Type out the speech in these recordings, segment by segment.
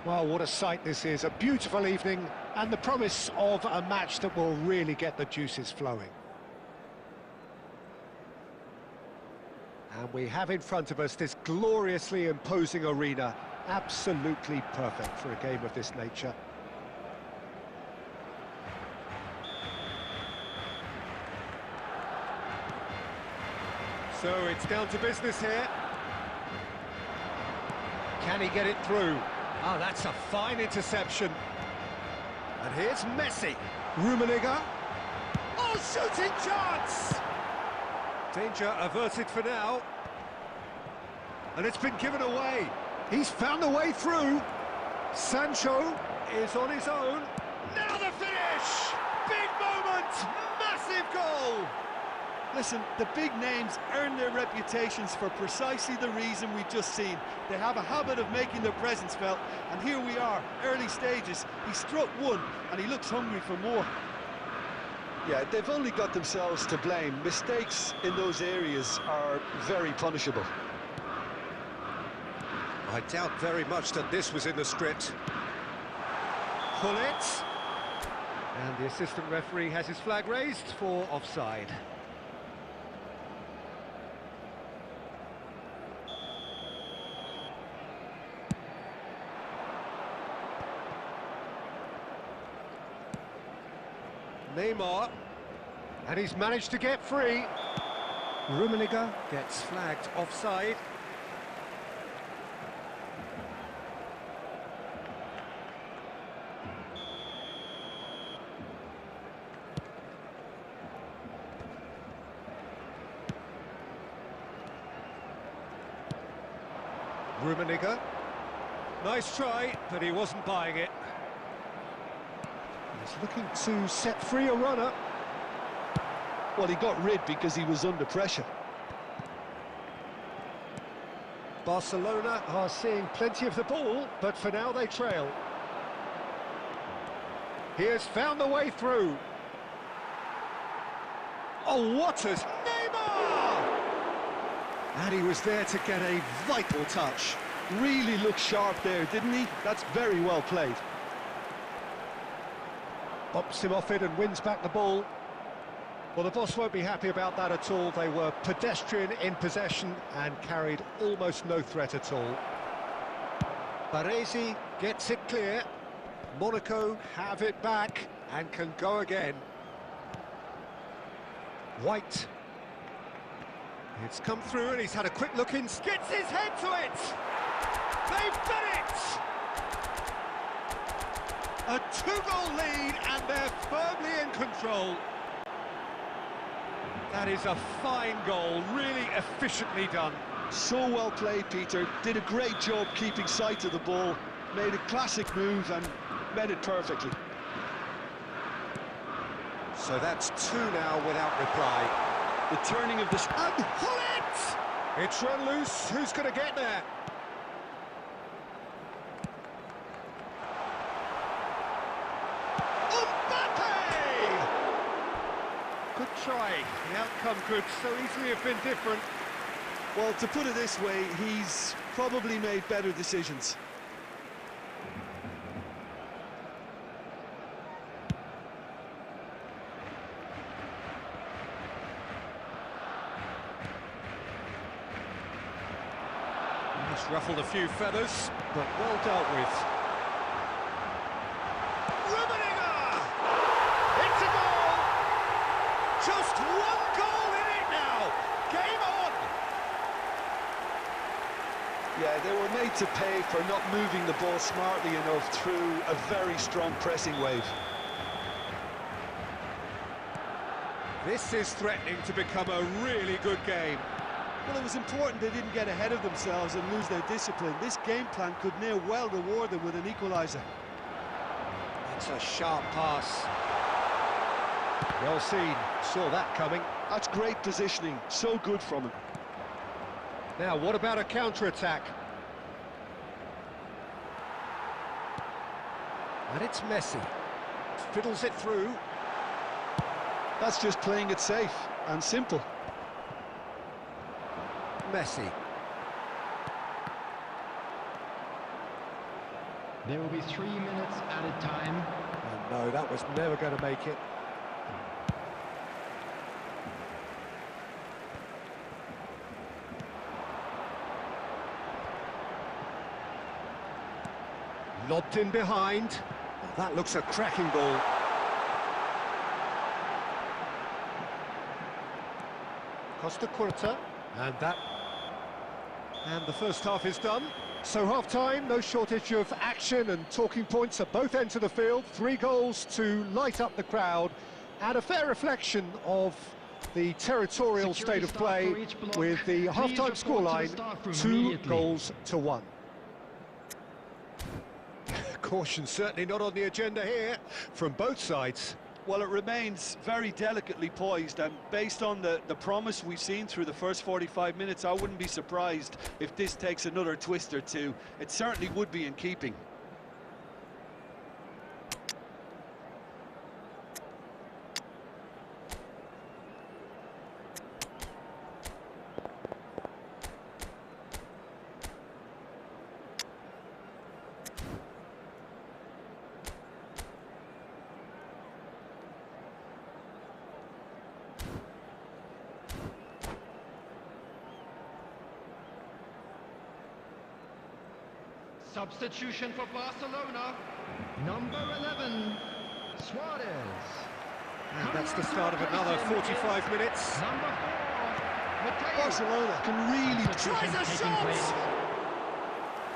Well, what a sight this is, a beautiful evening and the promise of a match that will really get the juices flowing. And we have in front of us this gloriously imposing arena, absolutely perfect for a game of this nature. So it's down to business here. Can he get it through? Oh, that's a fine interception. And here's Messi. Rummenigge. Oh, shooting chance! Danger averted for now. And it's been given away. He's found the way through. Sancho is on his own. Now the finish! Big moment! Massive goal! Listen, the big names earn their reputations for precisely the reason we've just seen. They have a habit of making their presence felt, and here we are, early stages. He struck one, and he looks hungry for more. Yeah, they've only got themselves to blame. Mistakes in those areas are very punishable. I doubt very much that this was in the script. Pull it. And the assistant referee has his flag raised for offside. Neymar, and he's managed to get free. Rummenigge gets flagged offside. Rummenigge, nice try, but he wasn't buying it. He's looking to set free a runner. Well, he got rid because he was under pressure. Barcelona are seeing plenty of the ball, but for now they trail. He has found the way through. Oh, what has Neymar! And he was there to get a vital touch. Really looked sharp there, didn't he? That's very well played. Bops him off it and wins back the ball. Well, the boss won't be happy about that at all. They were pedestrian in possession and carried almost no threat at all. Baresi gets it clear. Monaco have it back and can go again. White. It's come through and he's had a quick look in. Gets his head to it! They've done it! A two-goal lead and they're firmly in control. That is a fine goal, really efficiently done. So well played, Peter. Did a great job keeping sight of the ball. Made a classic move and met it perfectly. So that's two now without reply. The turning of the... And pull it! It's run loose. Who's going to get there? Good try. The outcome could so easily have been different. Well, to put it this way, he's probably made better decisions. He's ruffled a few feathers, but well dealt with. Just one goal in it now. Game on. Yeah, they were made to pay for not moving the ball smartly enough through a very strong pressing wave. This is threatening to become a really good game. Well, it was important they didn't get ahead of themselves and lose their discipline. This game plan could near well reward them with an equaliser. That's a sharp pass. Well seen, saw that coming. That's great positioning, so good from him. Now, what about a counter-attack? And it's Messi. Fiddles it through. That's just playing it safe and simple. Messi. There will be 3 minutes added time. And no, that was never going to make it. Lobbed in behind. Well, that looks a cracking ball. Costa Curta, and the first half is done. So half-time, no shortage of action and talking points at both ends of the field. 3 goals to light up the crowd, and a fair reflection of the territorial state of play, with the half-time scoreline 2-1. Caution certainly not on the agenda here from both sides. Well, it remains very delicately poised, and based on the promise we've seen through the first 45 minutes, I wouldn't be surprised if this takes another twist or two. It certainly would be in keeping. Substitution for Barcelona, number 11, Suarez. And that's the start of another 45 minutes. Number 4, Mateo. Barcelona can really Tries a shot!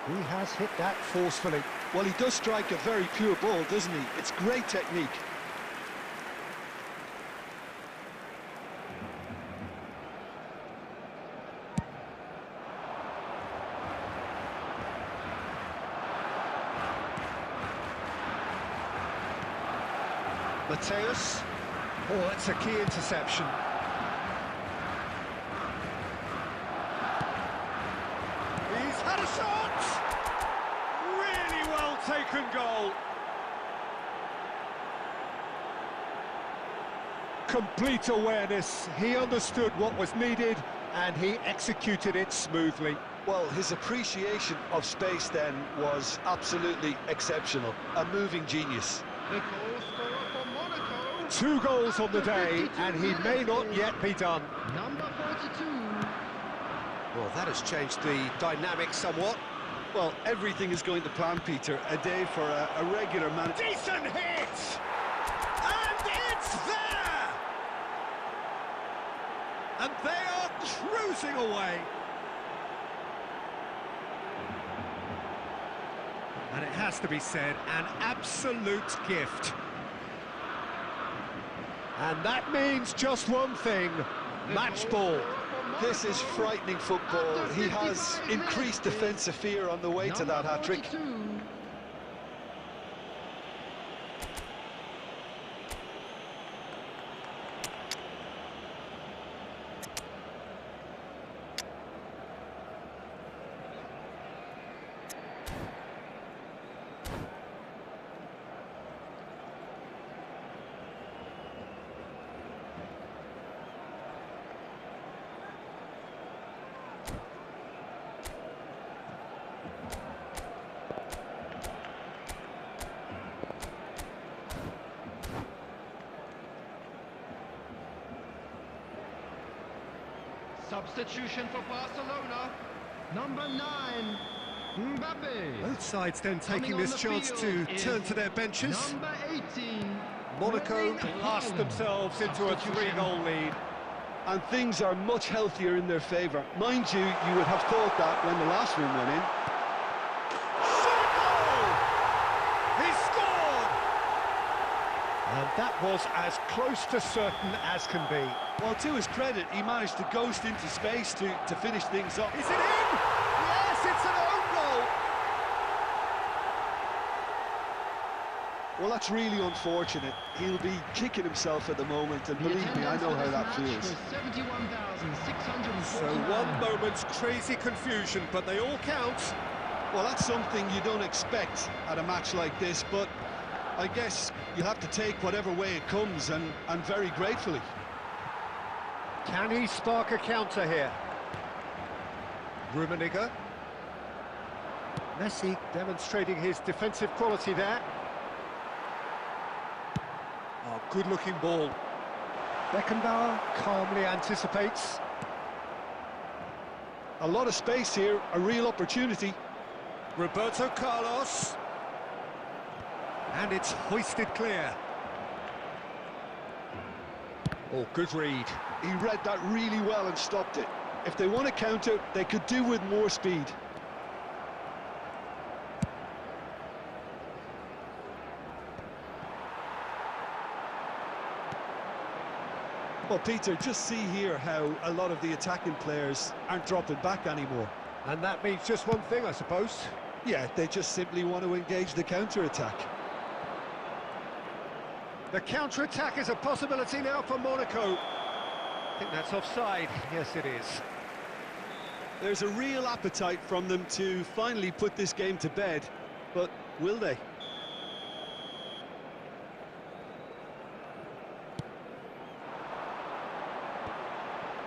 He has hit that forcefully. Well, he does strike a very pure ball, doesn't he? It's great technique. Mateus. Oh, that's a key interception. He's had a shot! Really well taken goal. Complete awareness. He understood what was needed and he executed it smoothly. Well, his appreciation of space then was absolutely exceptional. A moving genius. The goal scorer for Monaco. 2 goals on the day, and he may not yet be done. Number 42. Well, that has changed the dynamic somewhat. Well, everything is going to plan, Peter. A day for a regular man. Decent hit! And it's there! And they are cruising away. And it has to be said, an absolute gift. And that means just one thing, match ball. This is frightening football. He has increased defensive fear on the way to that hat-trick. Substitution for Barcelona, number 9, Mbappe. Both sides then taking this chance to turn to their benches. Number 18. Monaco cast themselves into a 3-goal lead. And things are much healthier in their favour. Mind you, you would have thought that when the last one went in. He scored! And that was as close to certain as can be. Well, to his credit, he managed to ghost into space to finish things up. Is it in? Yes, it's an own goal! Well, that's really unfortunate. He'll be kicking himself at the moment, and believe me, I know how that feels. So one moment's crazy confusion, but they all count. Well, that's something you don't expect at a match like this, but I guess you have to take whatever way it comes, and very gratefully. Can he spark a counter here? Rummenigge. Messi demonstrating his defensive quality there. Oh, good-looking ball. Beckenbauer calmly anticipates. A lot of space here, a real opportunity. Roberto Carlos. And it's hoisted clear. Oh, good read. He read that really well and stopped it. If they want to counter, they could do with more speed. Well, Peter, just see here how a lot of the attacking players aren't dropping back anymore. And that means just one thing, I suppose. Yeah, they just simply want to engage the counter-attack. The counter-attack is a possibility now for Monaco. I think that's offside. Yes, it is. There's a real appetite from them to finally put this game to bed, but will they?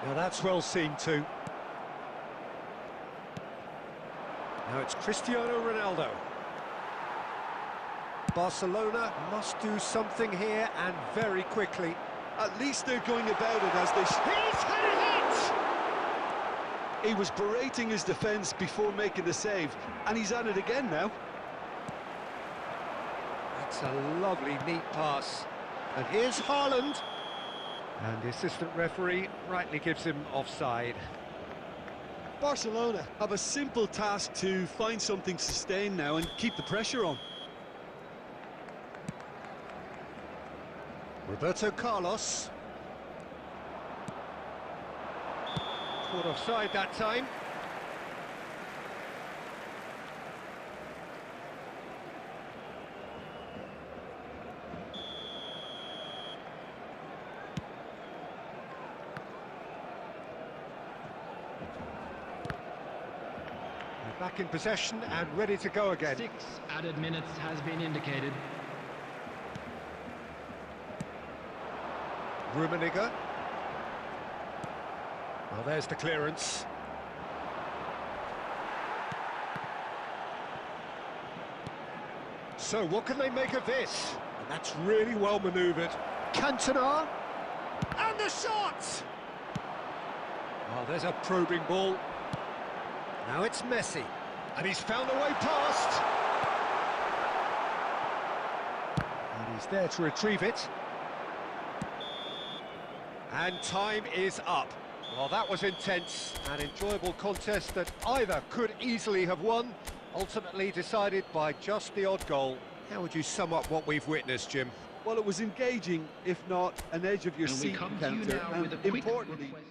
Now that's well seen too. Now it's Cristiano Ronaldo. Barcelona must do something here, and very quickly. At least they're going about it as they He's had it! He was berating his defence before making the save, and he's at it again now. That's a lovely, neat pass. And here's Haaland. And the assistant referee rightly gives him offside. Barcelona have a simple task to find something sustained now and keep the pressure on. Roberto Carlos. Caught offside that time. They're back in possession and ready to go again. 6 added minutes has been indicated. Rummenigge. Well, there's the clearance. So, what can they make of this? And that's really well manoeuvred. Cantona. And the shot! Oh, there's a probing ball. Now it's Messi. And he's found a way past. And he's there to retrieve it. And time is up. Well, that was intense, an enjoyable contest that either could easily have won, ultimately decided by just the odd goal. How would you sum up what we've witnessed, Jim? Well, it was engaging, if not an edge of your And we seat come to you counter, now and with a quick importantly, request.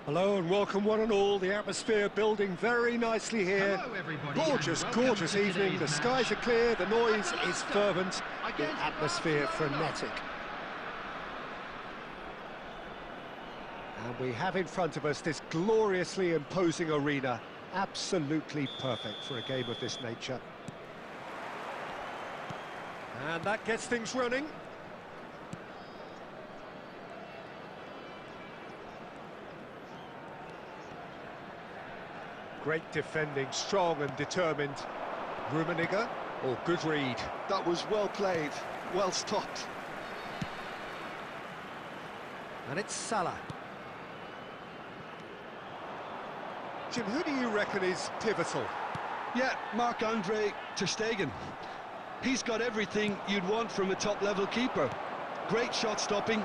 Hello and welcome one and all. The atmosphere building very nicely here. Hello everybody, Gorgeous, and welcome gorgeous to evening. today's The match. skies are clear, the noise is fervent, the Against atmosphere Barcelona. frenetic. And we have in front of us this gloriously imposing arena. Absolutely perfect for a game of this nature. And that gets things running. Great defending, strong and determined. Rummenigge, or good read. That was well played, well stopped. And it's Salah. Jim, who do you reckon is pivotal? Yeah, Marc-Andre ter Stegen. He's got everything you'd want from a top-level keeper. Great shot stopping,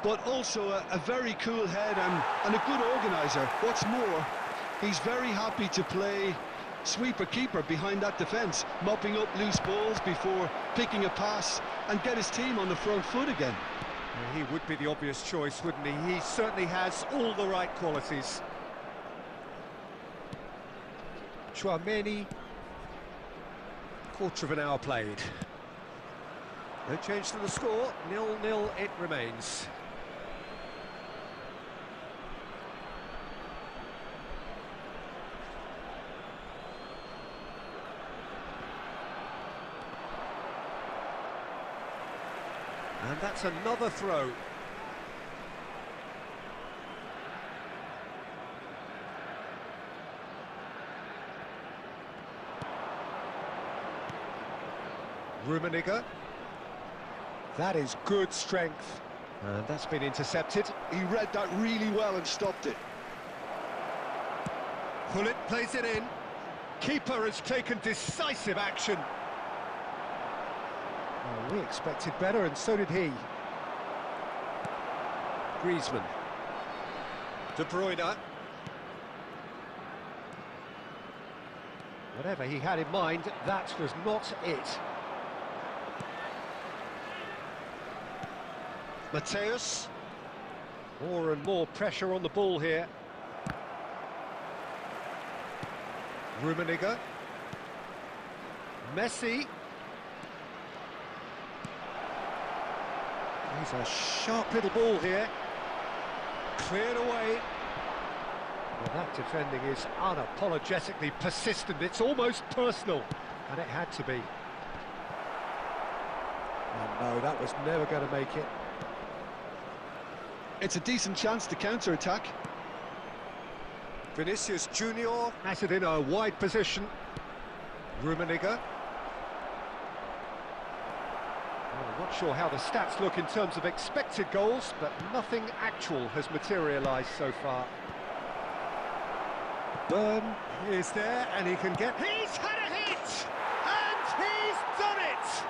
but also a very cool head and a good organiser. What's more, he's very happy to play sweeper-keeper behind that defence, mopping up loose balls before picking a pass and get his team on the front foot again. Well, he would be the obvious choice, wouldn't he? He certainly has all the right qualities. Chouameni, quarter of an hour played. No change to the score, 0-0 it remains. And that's another throw. Rummenigge. That is good strength. And that's been intercepted. He read that really well and stopped it. Pullet plays it in. Keeper has taken decisive action. Well, we expected better, and so did he. Griezmann. De Bruyne. Whatever he had in mind, that was not it. Mateus. More and more pressure on the ball here. Rummenigge. Messi. He's a sharp little ball here. Cleared away. Well, that defending is unapologetically persistent. It's almost personal, and it had to be. And no, that was never going to make it. It's a decent chance to counter-attack. Vinicius Junior has it in a wide position. Rummenigge. I'm not sure how the stats look in terms of expected goals, but nothing actual has materialised so far. Burn is there, and he can get... He's had a hit! And he's done it!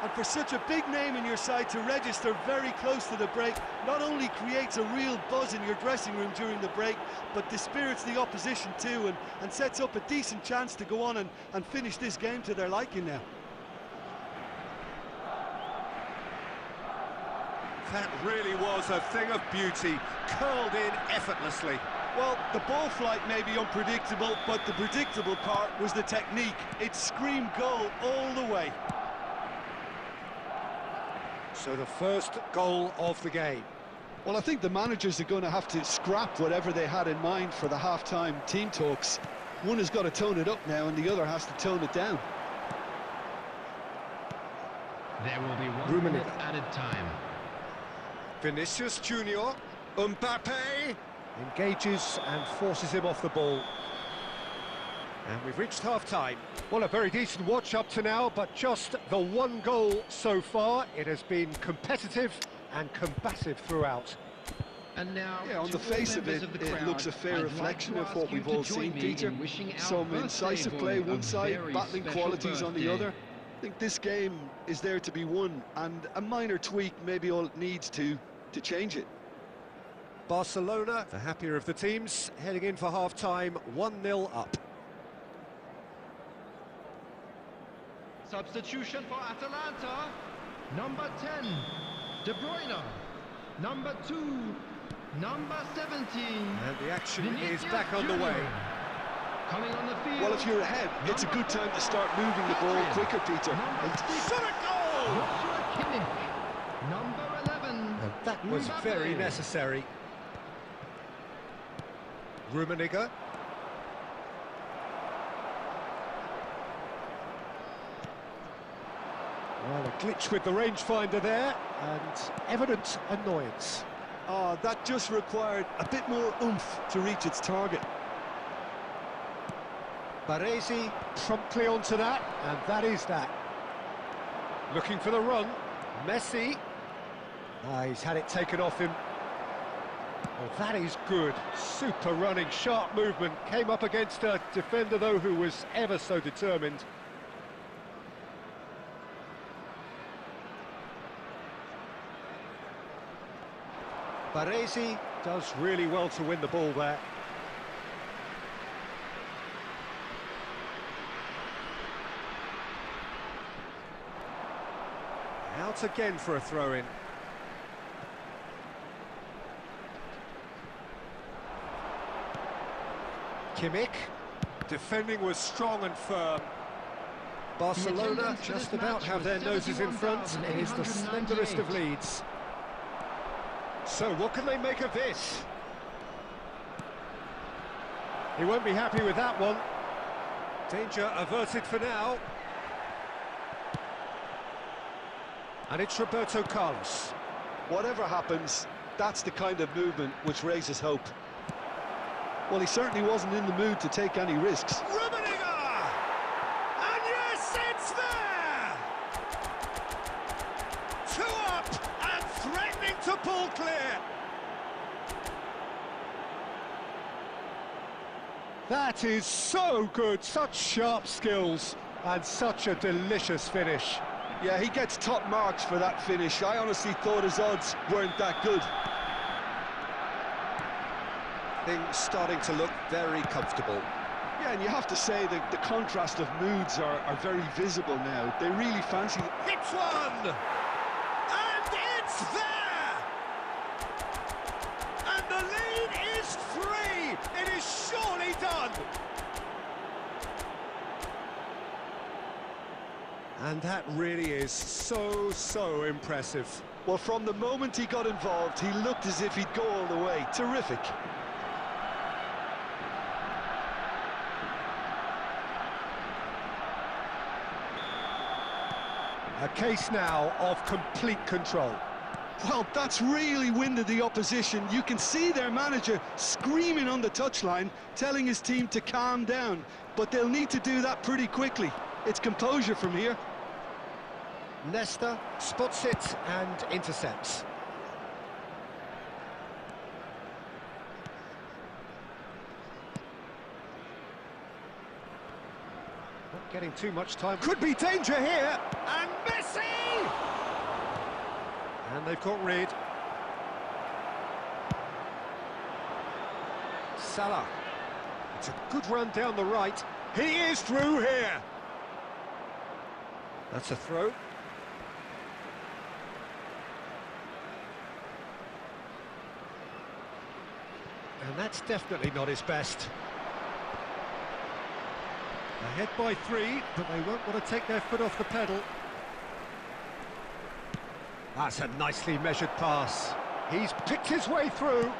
And for such a big name in your side to register very close to the break, not only creates a real buzz in your dressing room during the break, but dispirits the opposition too, and sets up a decent chance to go on and finish this game to their liking now. That really was a thing of beauty, curled in effortlessly. Well, the ball flight may be unpredictable, but the predictable part was the technique. It screamed goal all the way. So the first goal of the game. Well, I think the managers are going to have to scrap whatever they had in mind for the half-time team talks. One has got to tone it up now, and the other has to tone it down. There will be 1 Rummenigge. minute added time. Vinicius Junior, Mbappe engages and forces him off the ball. And we've reached half-time. Well, a very decent watch up to now, but just the one goal so far. It has been competitive and combative throughout. And now, Yeah, on to the all face of members it, the it crowd, looks a fair I'd reflection like to of what ask you we've to all join seen, me Peter. in wishing our Some birthday incisive boy play a one side, very battling special qualities on the birthday. other. I think this game is there to be won, and a minor tweak maybe all it needs to change it. Barcelona, the happier of the teams, heading in for half-time, 1-0 up. Substitution for Atalanta. Number 10, De Bruyne. Number 2, Number 17. And the action is Vinicius back on the way. Junior. Coming on the field. Well, if you're ahead, it's a good time to start moving the ball quicker, Peter. Number 6. Shot a goal! Joshua Kimmich. Number 11. And that was Mbappe. very necessary. Rummenigge. Well, a glitch with the rangefinder there, and evident annoyance. Oh, that just required a bit more oomph to reach its target. Baresi promptly onto that, and that is that. Looking for the run. Messi. Ah, he's had it taken off him. Oh, that is good. Super running, sharp movement. Came up against a defender, though, who was ever so determined. Baresi does really well to win the ball there. Out again for a throw-in. Kimmich. Defending was strong and firm. Barcelona just about have their noses in front. It is the slenderest of leads. So what can they make of this? He won't be happy with that one. Danger averted for now. And it's Roberto Carlos. Whatever happens, that's the kind of movement which raises hope. Well, he certainly wasn't in the mood to take any risks. Rummenigge! And yes, it's there! 2 up and threatening to pull clear. That is so good, such sharp skills and such a delicious finish. Yeah, he gets top marks for that finish. I honestly thought his odds weren't that good. Things starting to look very comfortable. Yeah, and you have to say that the contrast of moods are very visible now. They really fancy... Hits one! And it's there! And the lead is 3! It is surely done! And that really is so impressive. Well, from the moment he got involved, he looked as if he'd go all the way. Terrific. A case now of complete control. Well, that's really winded the opposition. You can see their manager screaming on the touchline, telling his team to calm down. But they'll need to do that pretty quickly. It's composure from here. Nesta spots it and intercepts. Not getting too much time. Could be danger here. And Messi! And they've got rid. Salah. It's a good run down the right. He is through here. That's a throw. And that's definitely not his best. Ahead by 3, but they won't want to take their foot off the pedal. That's a nicely measured pass. He's picked his way through.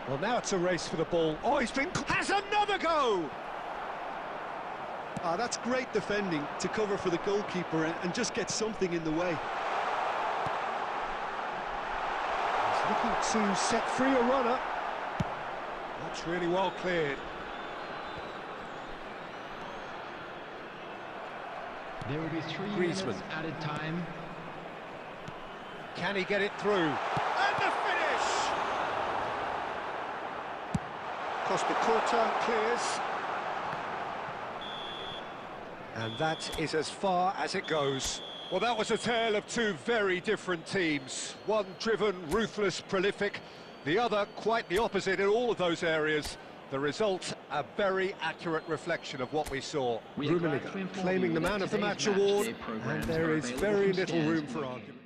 Well, now it's a race for the ball. Oh, has another go! Ah, that's great defending to cover for the goalkeeper and just get something in the way. He's looking to set free a runner. That's really well cleared. There will be 3 Griezmann. minutes added time. Can he get it through? And the finish! Costa Curta clears. And that is as far as it goes. Well, that was a tale of 2 very different teams. One driven, ruthless, prolific. The other quite the opposite in all of those areas. The result, a very accurate reflection of what we saw. Rummenigge claiming the Man of the Match award, and there is very little room for argument.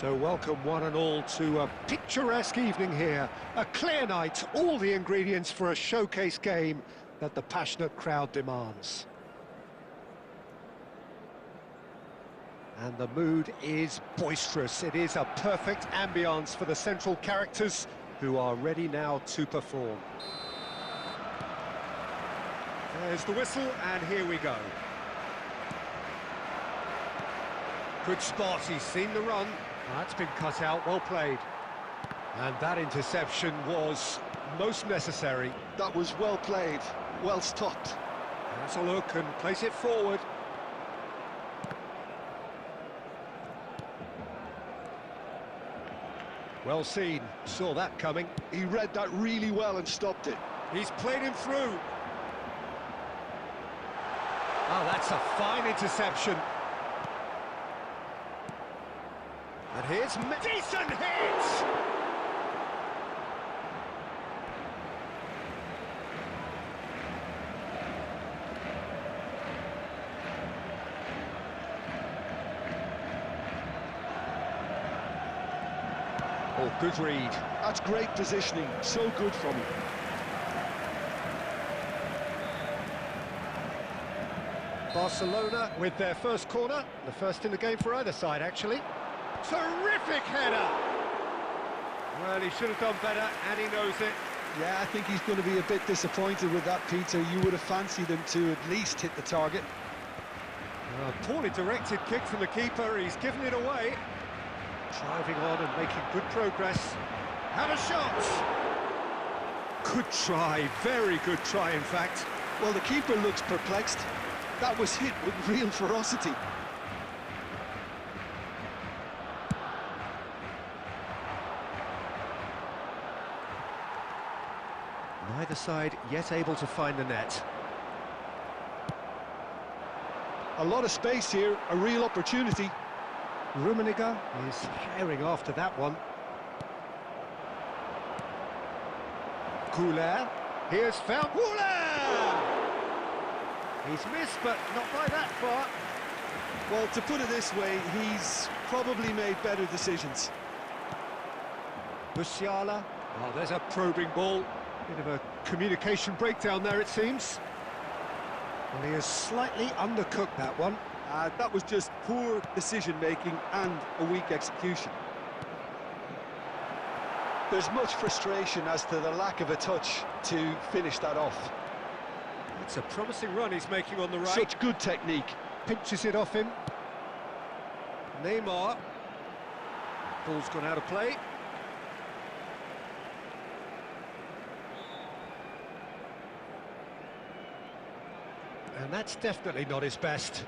So welcome one and all to a picturesque evening here. A clear night, all the ingredients for a showcase game. that the passionate crowd demands. And the mood is boisterous. It is a perfect ambience for the central characters who are ready now to perform. There's the whistle, and here we go. Good spot, he's seen the run. That's been cut out, well played. And that interception was most necessary. That was well played, well stopped. Let's a look and place it forward. Well seen, saw that coming. He read that really well and stopped it. He's played him through. Oh, that's a fine interception. And here's decent hit! Oh, good read. That's great positioning, so good from him. Barcelona with their first corner, the first in the game for either side, actually. Terrific header! Well, he should have done better, and he knows it. Yeah, I think he's going to be a bit disappointed with that, Peter. You would have fancied him to at least hit the target. Poorly directed kick from the keeper, he's given it away. Driving on and making good progress. Have a shot! Good try, very good try, in fact. Well, the keeper looks perplexed. That was hit with real ferocity. Neither side yet able to find the net. A lot of space here, a real opportunity. Rummenigge is herring after that one. Couler, here's found Couler! He's missed, but not by that far. Well, to put it this way, he's probably made better decisions. Musiala, oh, there's a probing ball. Bit of a communication breakdown there, it seems. Well, he has slightly undercooked that one. That was just poor decision-making and a weak execution. There's much frustration as to the lack of a touch to finish that off. It's a promising run he's making on the right. Such good technique. Pinches it off him. Neymar. Ball's gone out of play. And that's definitely not his best.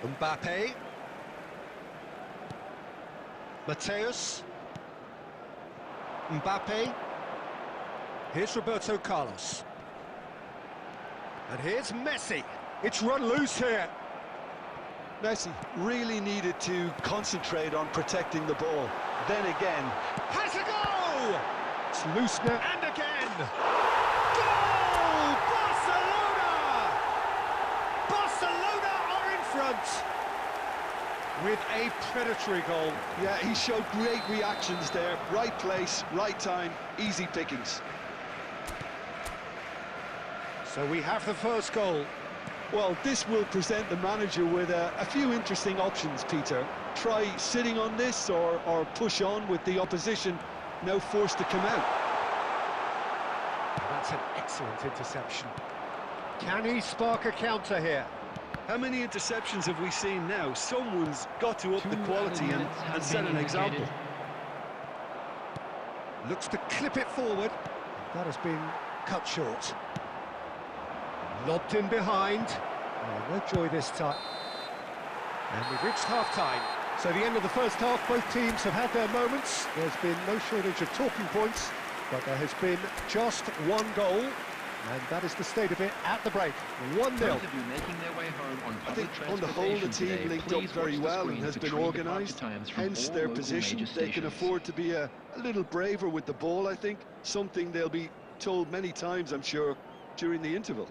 Mbappe. Mateus. Mbappe. Here's Roberto Carlos. And here's Messi. It's run loose here. Messi really needed to concentrate on protecting the ball. Then again... Has a go! It's loose now. And again! Goal! Barcelona! Barcelona are in front! With a predatory goal. Yeah, he showed great reactions there. Right place, right time, easy pickings. So we have the first goal. Well, this will present the manager with a few interesting options, Peter. Try sitting on this or push on with the opposition now forced to come out. That's an excellent interception. Can he spark a counter here? How many interceptions have we seen now? Someone's got to up the quality and set an example. Looks to clip it forward. That has been cut short. Lobbed in behind. Oh, no joy this time. And we've reached half-time. So the end of the first half, both teams have had their moments. There's been no shortage of talking points, but there has been just one goal, and that is the state of it at the break. 1-0. I think on the whole the team linked up very well and has been organised, hence their position. They can afford to be a little braver with the ball, I think. Something they'll be told many times, I'm sure, during the interval.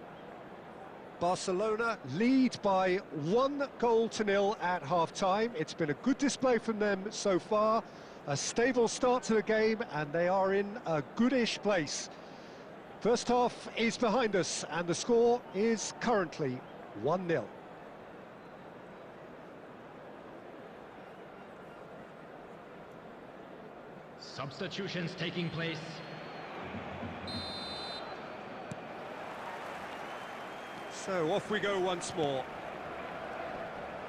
Barcelona lead by 1-0 at half-time. It's been a good display from them so far. A stable start to the game, and they are in a goodish place. First half is behind us, and the score is currently 1-0. Substitutions taking place. So off we go once more.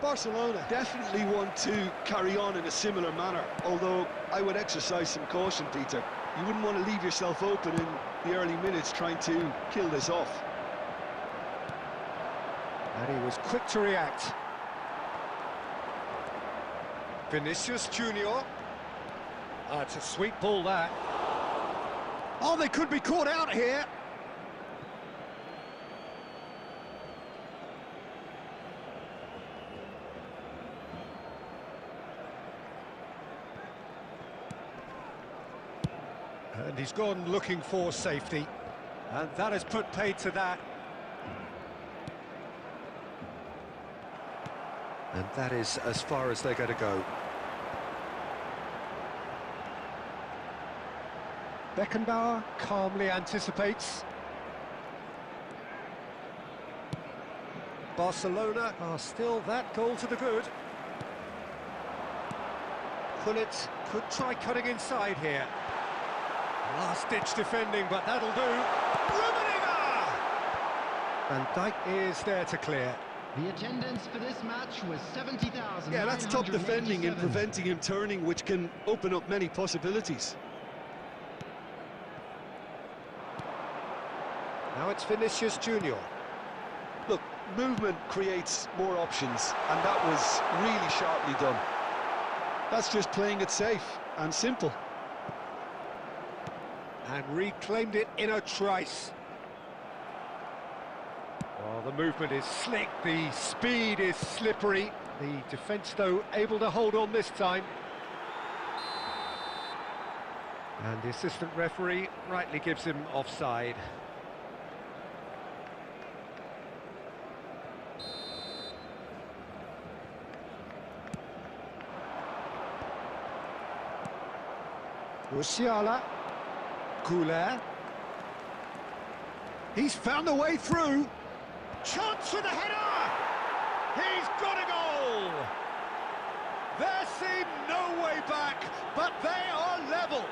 Barcelona definitely want to carry on in a similar manner, although I would exercise some caution, Peter. You wouldn't want to leave yourself open in the early minutes trying to kill this off. And he was quick to react. Vinicius Junior. It's a sweet ball, that. Oh, they could be caught out here. And he's gone looking for safety. And that has put paid to that. And that is as far as they're going to go. Beckenbauer calmly anticipates. Barcelona are still that goal to the good. Gullit could try cutting inside here. Last-ditch defending, but that'll do. Rummenigge! Van Dijk is there to clear. The attendance for this match was 70,000. Yeah, that's top defending and preventing him turning, which can open up many possibilities. Now it's Vinicius Junior. Look, movement creates more options, and that was really sharply done. That's just playing it safe and simple. And reclaimed it in a trice. Well, the movement is slick, the speed is slippery. The defence, though, able to hold on this time. And the assistant referee rightly gives him offside. Musiala. Goulet. He's found a way through. Chance for the header! He's got a goal! There seemed no way back, but they are level.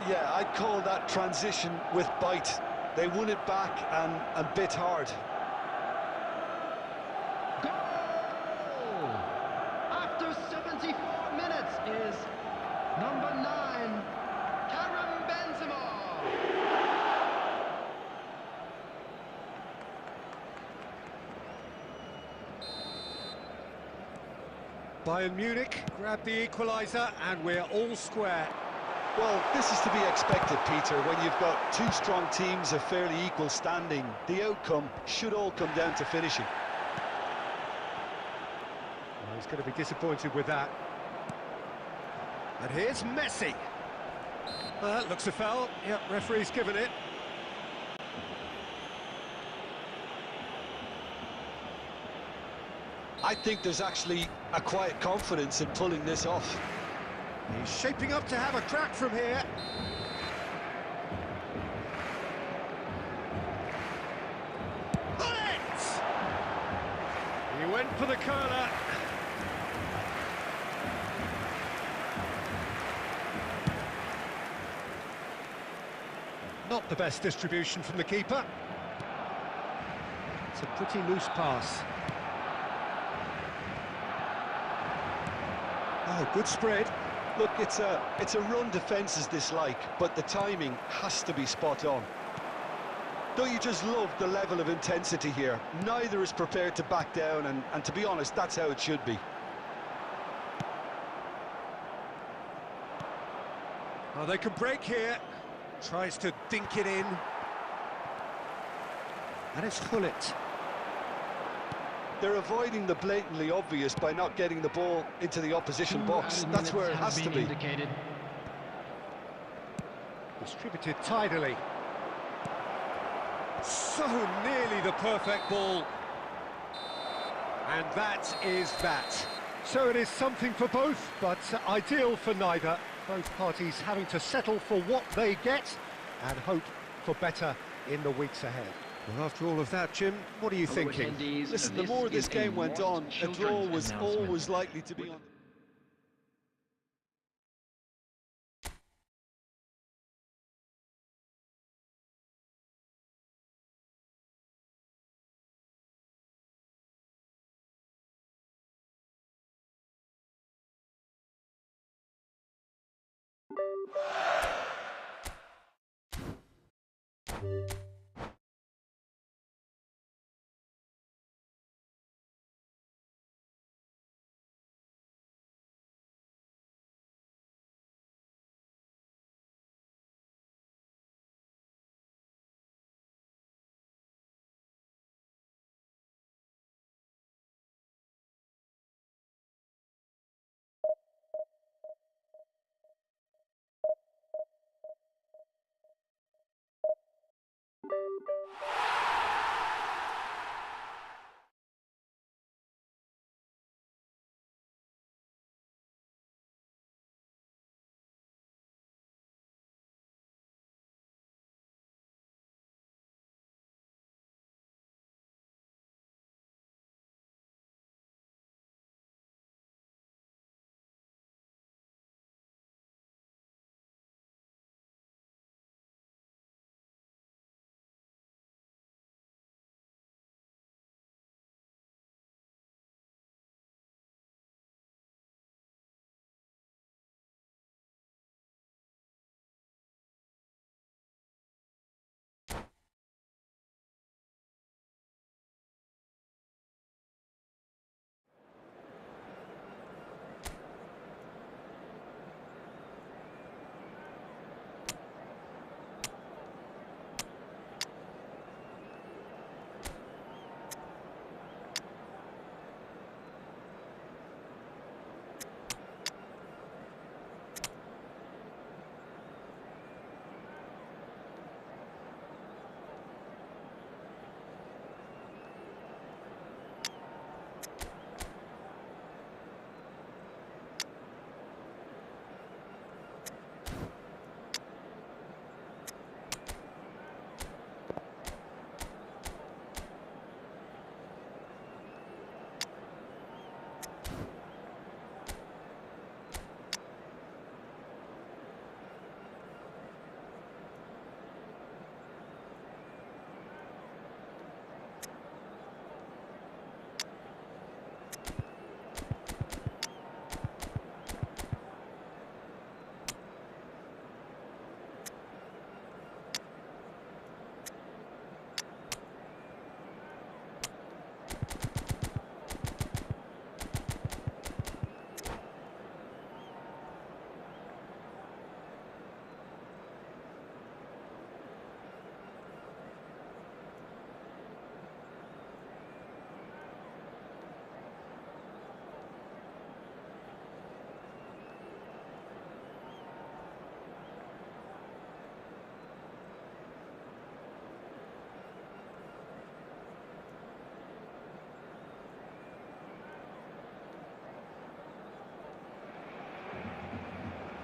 Yeah, I'd call that transition with bite. They won it back and bit hard. Goal! After 74 minutes is number 9, Karim Benzema. Bayern Munich grab the equaliser, and we're all square. Well, this is to be expected, Peter. When you've got two strong teams of fairly equal standing, the outcome should all come down to finishing. Well, he's going to be disappointed with that. And here's Messi. Looks a foul. Yep, referee's given it. I think there's actually a quiet confidence in pulling this off. He's shaping up to have a crack from here. Bullet! He went for the curler. Not the best distribution from the keeper. It's a pretty loose pass. Oh, good spread. Look, it's a run defences dislike, but the timing has to be spot on. Don't you just love the level of intensity here? Neither is prepared to back down, and to be honest, that's how it should be. Oh, they can break here. Tries to dink it in. And it's Gullit. They're avoiding the blatantly obvious by not getting the ball into the opposition box. That's where it has to be. Distributed tidily. So nearly the perfect ball. And that is that. So it is something for both, but ideal for neither. Both parties having to settle for what they get and hope for better in the weeks ahead. Well, after all of that, Jim, what are you thinking? Listen, the more this game went on, a draw was always likely to be on.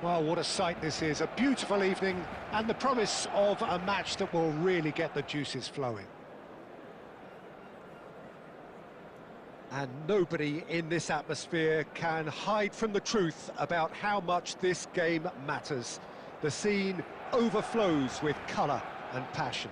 Well, what a sight this is. A beautiful evening and the promise of a match that will really get the juices flowing. And nobody in this atmosphere can hide from the truth about how much this game matters. The scene overflows with colour and passion.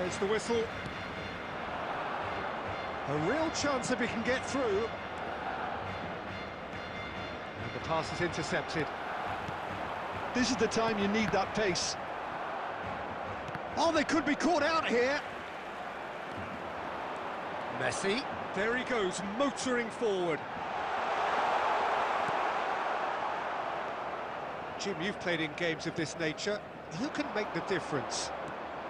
There's the whistle. A real chance if he can get through. And the pass is intercepted. This is the time you need that pace. Oh, they could be caught out here. Messi. There he goes, motoring forward. Jim, you've played in games of this nature. Who can make the difference?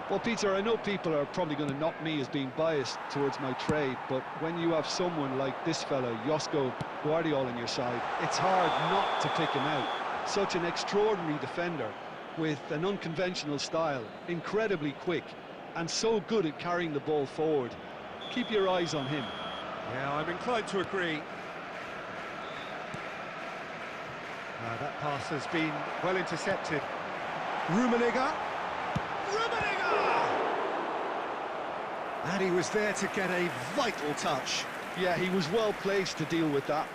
Well, Peter, I know people are probably going to knock me as being biased towards my trade, but when you have someone like this fella, Josko Guardiola, on your side, it's hard not to pick him out. Such an extraordinary defender with an unconventional style, incredibly quick, and so good at carrying the ball forward. Keep your eyes on him. Yeah, I'm inclined to agree. That pass has been well intercepted. Rummenigge. And he was there to get a vital touch. Yeah, he was well placed to deal with that.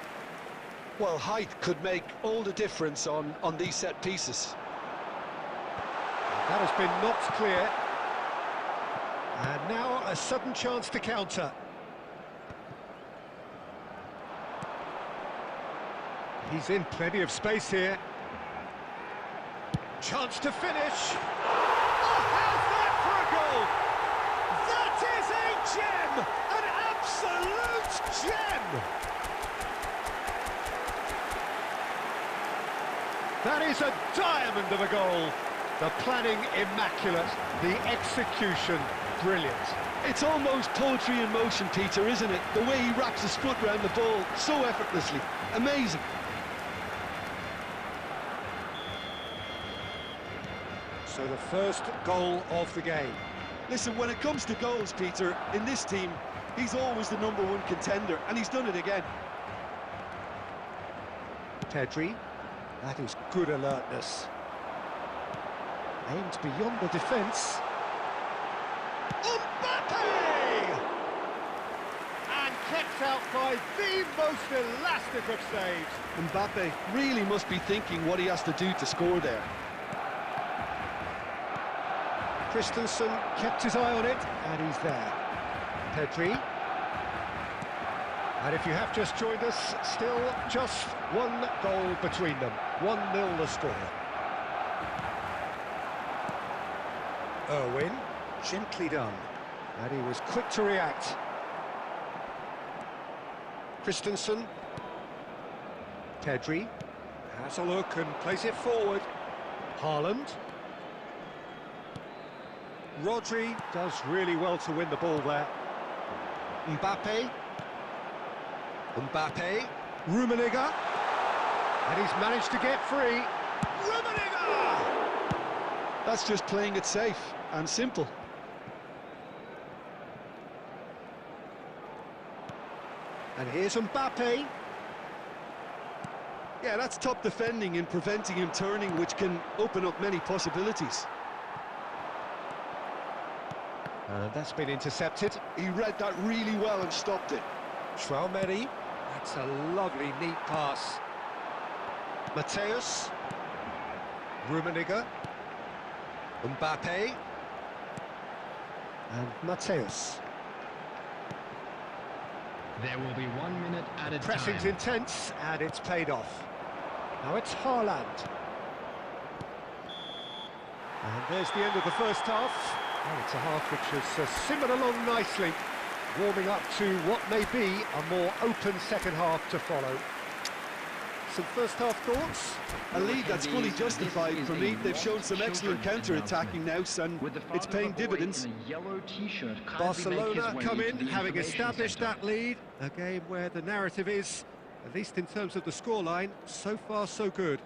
Well, height could make all the difference on these set pieces. That has been knocked clear. And now a sudden chance to counter. He's in plenty of space here. Chance to finish. Oh, how's that for a goal? That is a gem! An absolute gem! That is a diamond of a goal. The planning immaculate, the execution brilliant. It's almost poetry in motion, Peter, isn't it? The way he wraps his foot around the ball so effortlessly. Amazing. So the first goal of the game. Listen, when it comes to goals, Peter, in this team, he's always the #1 contender, and he's done it again. Pedri, that is good alertness. Aimed beyond the defence. Mbappe! And kept out by the most elastic of saves. Mbappe really must be thinking what he has to do to score there. Christensen kept his eye on it, and he's there. Pedri. And if you have just joined us, still just one goal between them. 1-0 the score. Irwin, gently done. And he was quick to react. Christensen. Pedri. Has a look and plays it forward. Haaland. Rodri does really well to win the ball there. Mbappe. Rummenigge. And he's managed to get free. Rummenigge! That's just playing it safe and simple. And here's Mbappe. Yeah, that's top defending and preventing him turning, which can open up many possibilities. And that's been intercepted. He read that really well and stopped it. Traumeri. That's a lovely, neat pass. Mateus. Rummenigge. Mbappe. And Mateus. There will be 1 minute at a time. Pressing's intense, and it's paid off. Now it's Haaland. And there's the end of the first half. Oh, it's a half which has simmered along nicely, warming up to what may be a more open second half to follow. Some first half thoughts? A lead that's fully justified for me. They've shown some excellent counter-attacking now, and it's paying dividends. Barcelona come in, having established that lead. A game where the narrative is, at least in terms of the scoreline, so far so good.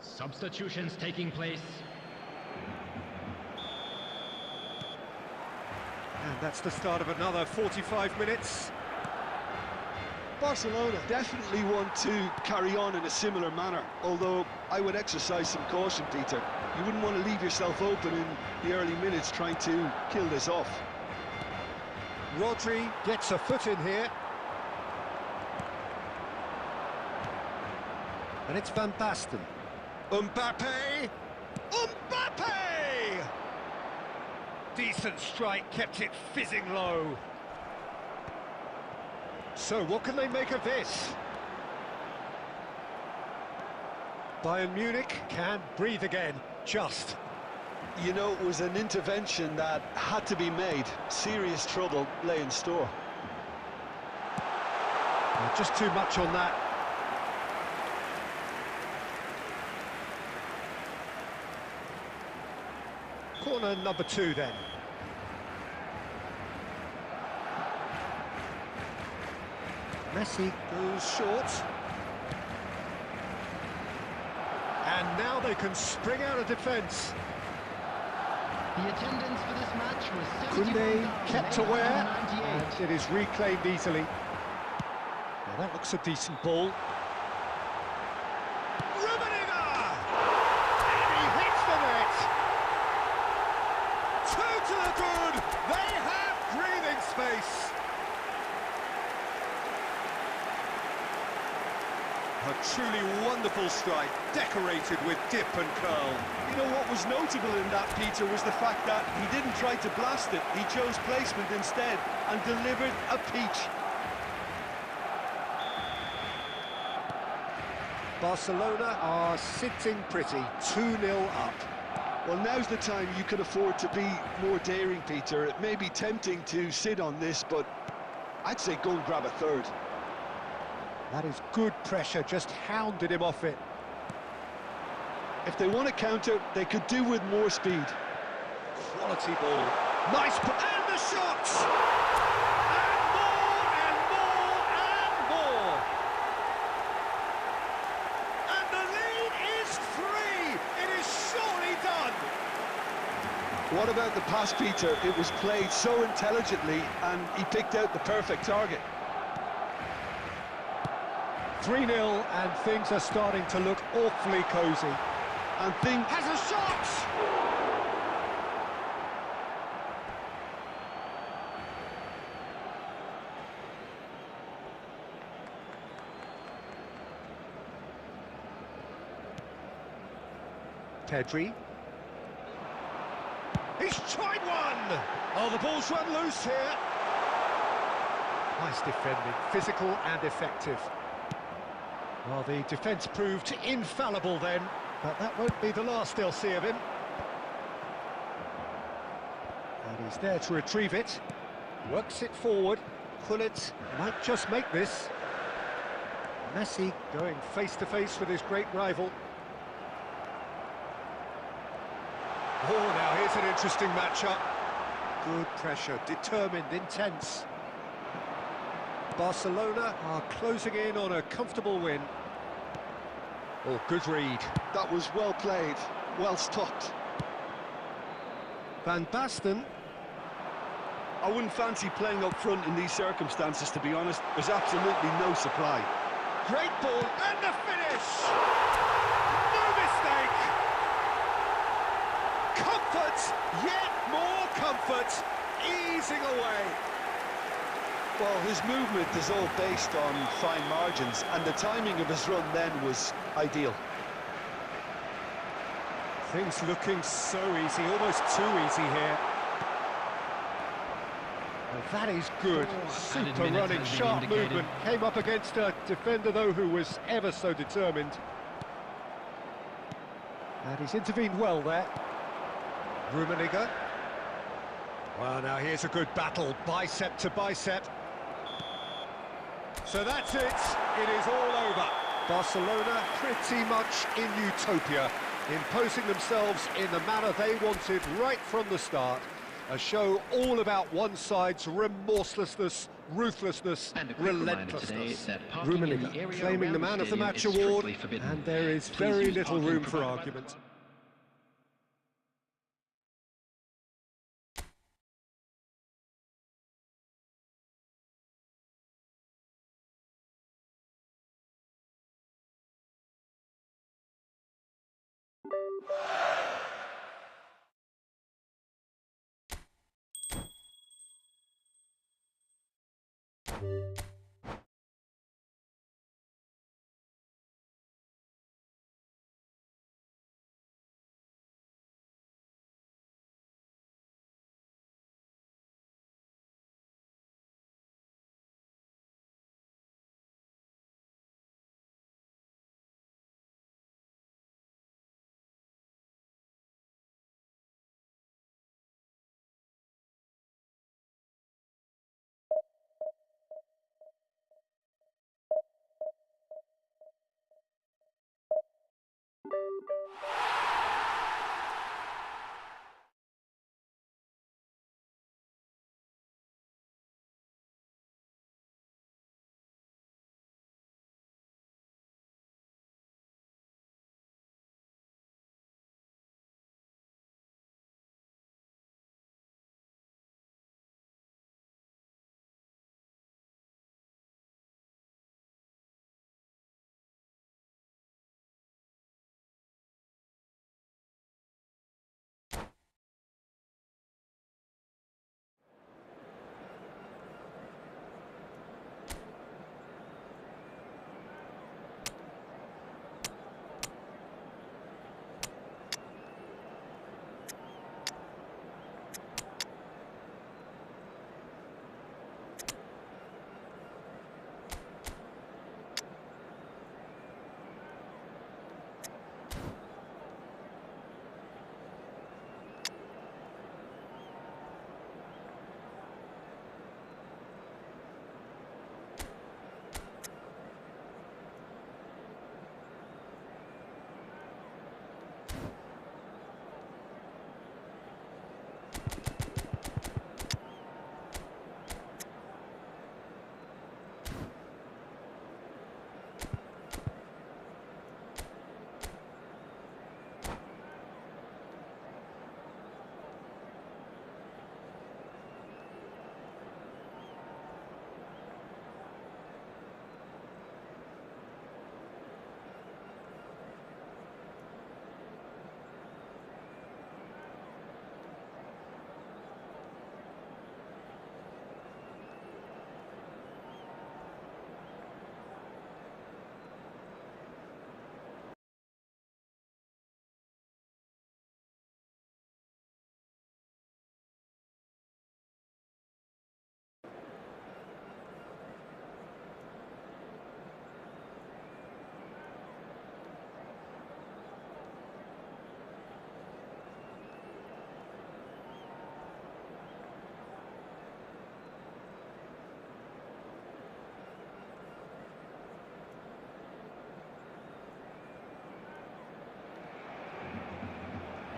Substitutions taking place. And that's the start of another 45 minutes. Barcelona definitely want to carry on in a similar manner, although I would exercise some caution, Peter. You wouldn't want to leave yourself open in the early minutes trying to kill this off. Rodri gets a foot in here. And it's Van Basten. Mbappe! Decent strike, kept it fizzing low. So what can they make of this? Bayern Munich can breathe again, just. You know, it was an intervention that had to be made. Serious trouble lay in store. Just too much on that. Corner number 2 then. Messi goes short. And now they can spring out of defence. The attendance for this match was Kunde kept aware, 71,898. and it is reclaimed easily. Now that looks a decent ball. Rummenigge! And he hits the net! 2 to the good! They have breathing space! A truly wonderful strike, decorated with dip and curl. You know what was notable in that, Peter, was the fact that he didn't try to blast it. He chose placement instead and delivered a peach. Barcelona are sitting pretty, 2-0 up. Well, now's the time you can afford to be more daring, Peter. It may be tempting to sit on this, but I'd say go and grab a third. That is good pressure, just hounded him off it. If they want to counter, they could do with more speed. Quality ball. Nice, and the shots! And more, and more, and more! And the lead is 3! It is surely done! What about the pass, Peter? It was played so intelligently, and he picked out the perfect target. 3-0, and things are starting to look awfully cosy. And things... Has a shot! Pedri. He's tried one! Oh, the ball's run loose here. Nice defending, physical and effective. Well, the defence proved infallible then, but that won't be the last they'll see of him. And he's there to retrieve it. Works it forward. Gullit might just make this. Messi going face-to-face with his great rival. Oh, now here's an interesting matchup. Good pressure, determined, intense. Barcelona are closing in on a comfortable win. Oh, good read. That was well played, well stopped. Van Basten. I wouldn't fancy playing up front in these circumstances, to be honest. There's absolutely no supply. Great ball, and the finish! No mistake! Comfort, yet more comfort, easing away. Well, his movement is all based on fine margins, and the timing of his run then was ideal. Things looking so easy, almost too easy here. Well, that is good. Super running, sharp movement. Came up against a defender, though, who was ever so determined. And he's intervened well there. Rummenigge. Well, now here's a good battle, bicep to bicep. So that's it. It is all over. Barcelona pretty much in utopia, imposing themselves in the manner they wanted right from the start. A show all about one side's remorselessness, ruthlessness, relentlessness. Rummenigge claiming the Man of the Match award, and there is very little room for argument.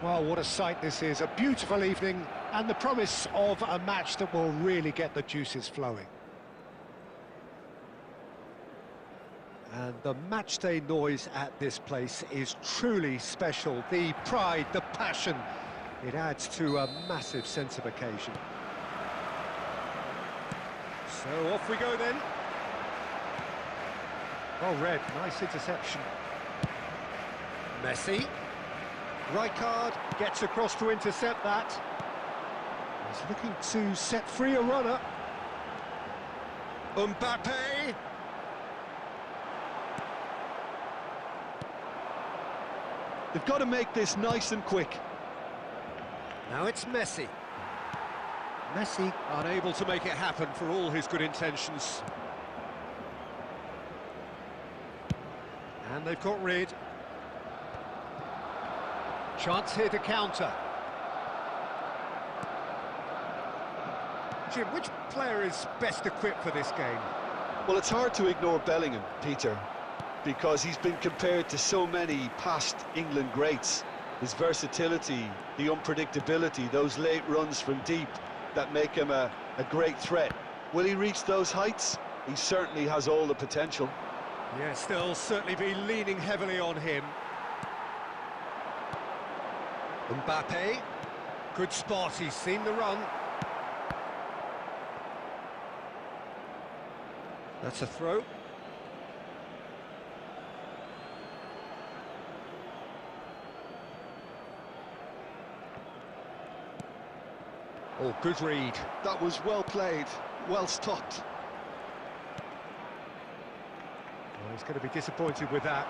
Well, what a sight this is, a beautiful evening, and the promise of a match that will really get the juices flowing. And the matchday noise at this place is truly special. The pride, the passion, it adds to a massive sense of occasion. So off we go then. Well read, nice interception. Messi. Rijkaard gets across to intercept that. He's looking to set free a runner. Mbappe. They've got to make this nice and quick. Now it's Messi. Messi unable to make it happen for all his good intentions. And they've got rid. Chance here to counter. Jim, which player is best equipped for this game? Well, it's hard to ignore Bellingham, Peter, because he's been compared to so many past England greats. His versatility, the unpredictability, those late runs from deep that make him a great threat. Will he reach those heights? He certainly has all the potential. Yes, they'll certainly be leaning heavily on him. Mbappe, good spot, he's seen the run. That's a throw. Oh, good read. That was well played, well stopped. Well, he's going to be disappointed with that.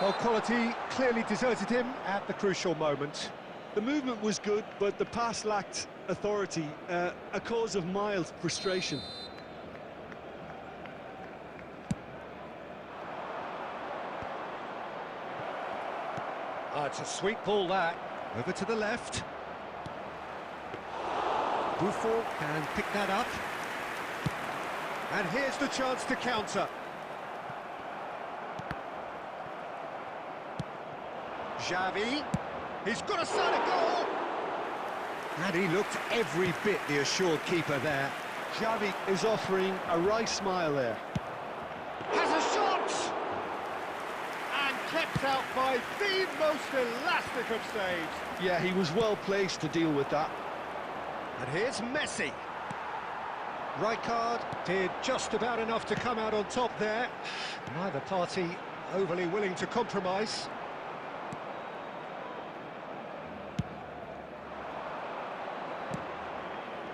Well, quality clearly deserted him at the crucial moment. The movement was good, but the pass lacked authority, a cause of mild frustration. Oh, it's a sweet ball, that. Over to the left. Buffon can pick that up. And here's the chance to counter. Xavi, he's got a side of goal! And he looked every bit the assured keeper there. Xavi is offering a wry smile there. Has a shot! And kept out by the most elastic of saves. Yeah, he was well placed to deal with that. And here's Messi. Rijkaard did just about enough to come out on top there. Neither party overly willing to compromise.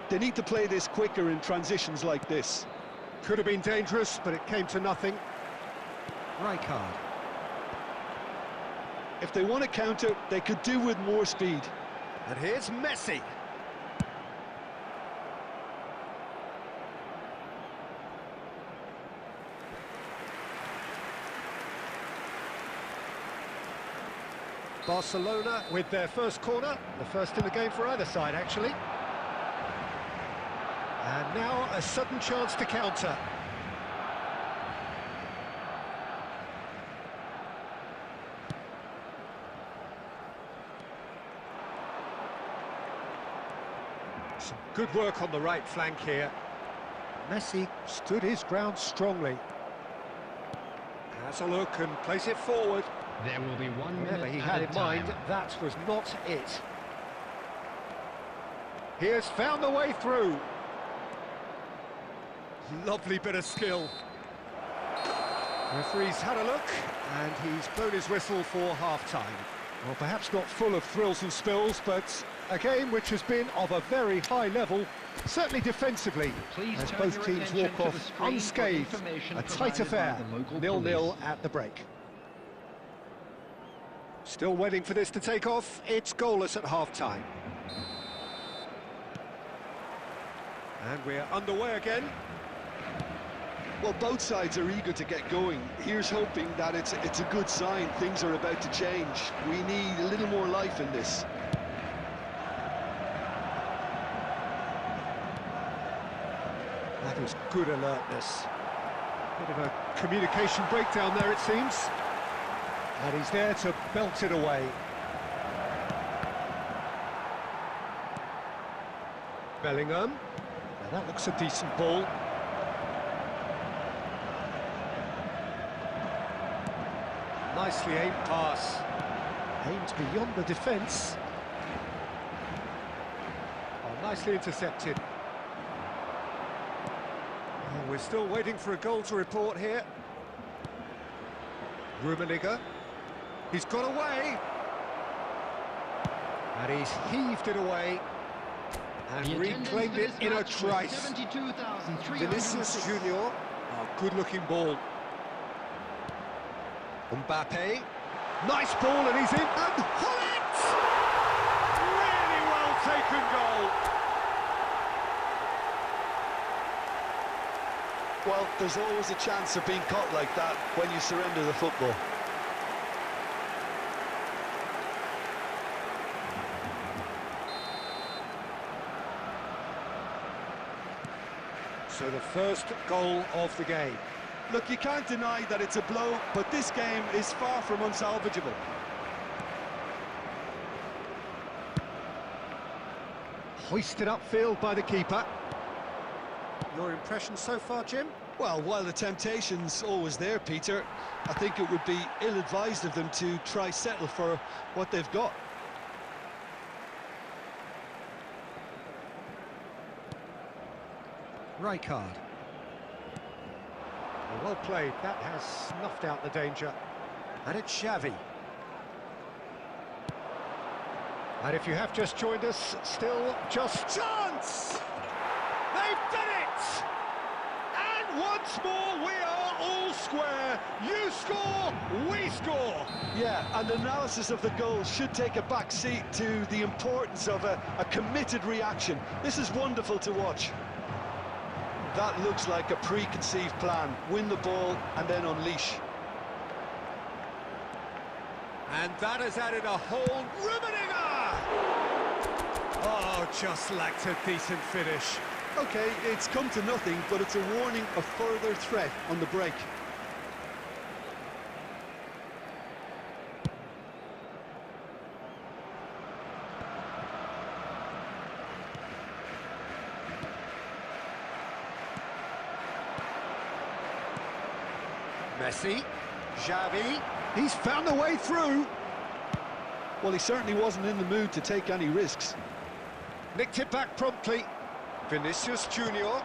They need to play this quicker in transitions like this. Could have been dangerous, but it came to nothing. Rijkaard. If they want to counter, they could do with more speed. And here's Messi. Barcelona with their first corner, the first in the game for either side, actually. And now a sudden chance to counter. Some good work on the right flank here. Messi stood his ground strongly. Has a look and plays it forward. There will be 1 minute Whatever he had in mind, that was not it. He has found the way through. Lovely bit of skill. Referee's had a look, and he's blown his whistle for half-time. Well, perhaps not full of thrills and spills, but a game which has been of a very high level, certainly defensively, Please as turn both your teams attention walk to the off screen for unscathed. information A tight provided affair, by the local 0-0 police. at the break. Still waiting for this to take off. It's goalless at half-time. And we're underway again. Well, both sides are eager to get going. Here's hoping that it's a good sign. Things are about to change. We need a little more life in this. That is good alertness. Bit of a communication breakdown there, it seems. And he's there to belt it away. Bellingham. Now that looks a decent ball. Nicely aimed pass. Aimed beyond the defence. Oh, nicely intercepted. Oh, we're still waiting for a goal to report here. Rummenigge. He's got away. And he's heaved it away. And reclaimed it in a trice. Vinicius Junior. Oh, good-looking ball. Mbappe. Nice ball, and he's in. And Hullet! Really well taken goal. Well, there's always a chance of being caught like that when you surrender the football. So the first goal of the game. Look, you can't deny that it's a blow, but this game is far from unsalvageable. Hoisted upfield by the keeper. Your impression so far, Jim? Well, while the temptation's always there, Peter, I think it would be ill-advised of them to try settle for what they've got. Rijkaard. Well played, that has snuffed out the danger. And it's Xavi. And if you have just joined us, still just chance! They've done it! And once more we are all square. You score, we score! Yeah, and analysis of the goal should take a back seat to the importance of a committed reaction. This is wonderful to watch. That looks like a preconceived plan. Win the ball and then unleash. And that has added a whole Rummenigge! Oh, just lacked a decent finish. Okay, it's come to nothing, but it's a warning of further threat on the break. Messi, Xavi, he's found a way through. Well, he certainly wasn't in the mood to take any risks. Nicked it back promptly. Vinicius Junior.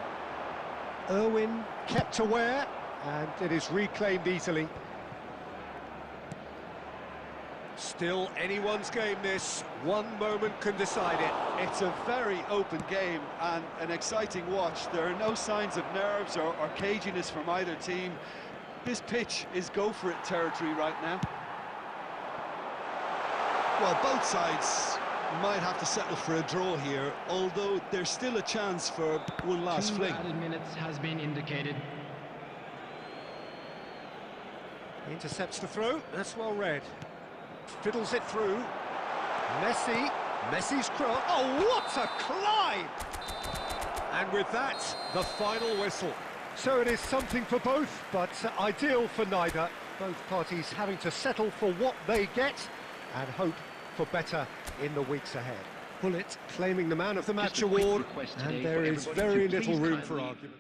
Irwin kept aware, and it is reclaimed easily. Still anyone's game this. One moment can decide it. It's a very open game and an exciting watch. There are no signs of nerves or caginess from either team. This pitch is go-for-it territory right now. Well, both sides might have to settle for a draw here, although there's still a chance for one last fling. 2 added minutes has been indicated. Intercepts the throw, that's well read. Fiddles it through. Messi's cross. Oh, what a climb! And with that, the final whistle. So it is something for both, but ideal for neither. Both parties having to settle for what they get and hope for better in the weeks ahead. Hullet claiming the Man of the Match award, and there is very little room for argument.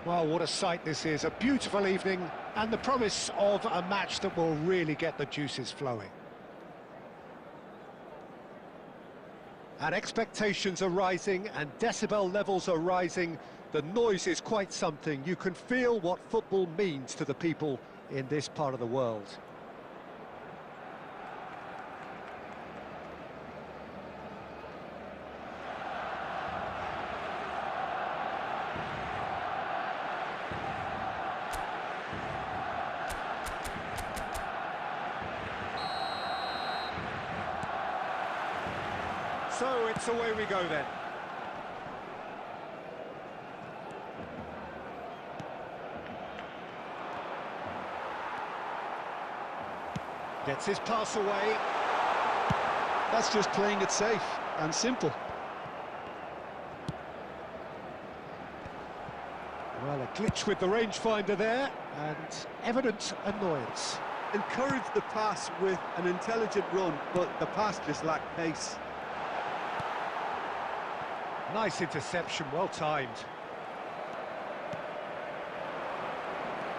Well, what a sight this is. A beautiful evening and the promise of a match that will really get the juices flowing. And expectations are rising and decibel levels are rising. The noise is quite something. You can feel what football means to the people in this part of the world. So it's away we go then. Gets his pass away. That's just playing it safe and simple. Well, a glitch with the rangefinder there, and evident annoyance. Encouraged the pass with an intelligent run, but the pass just lacked pace. Nice interception, well timed.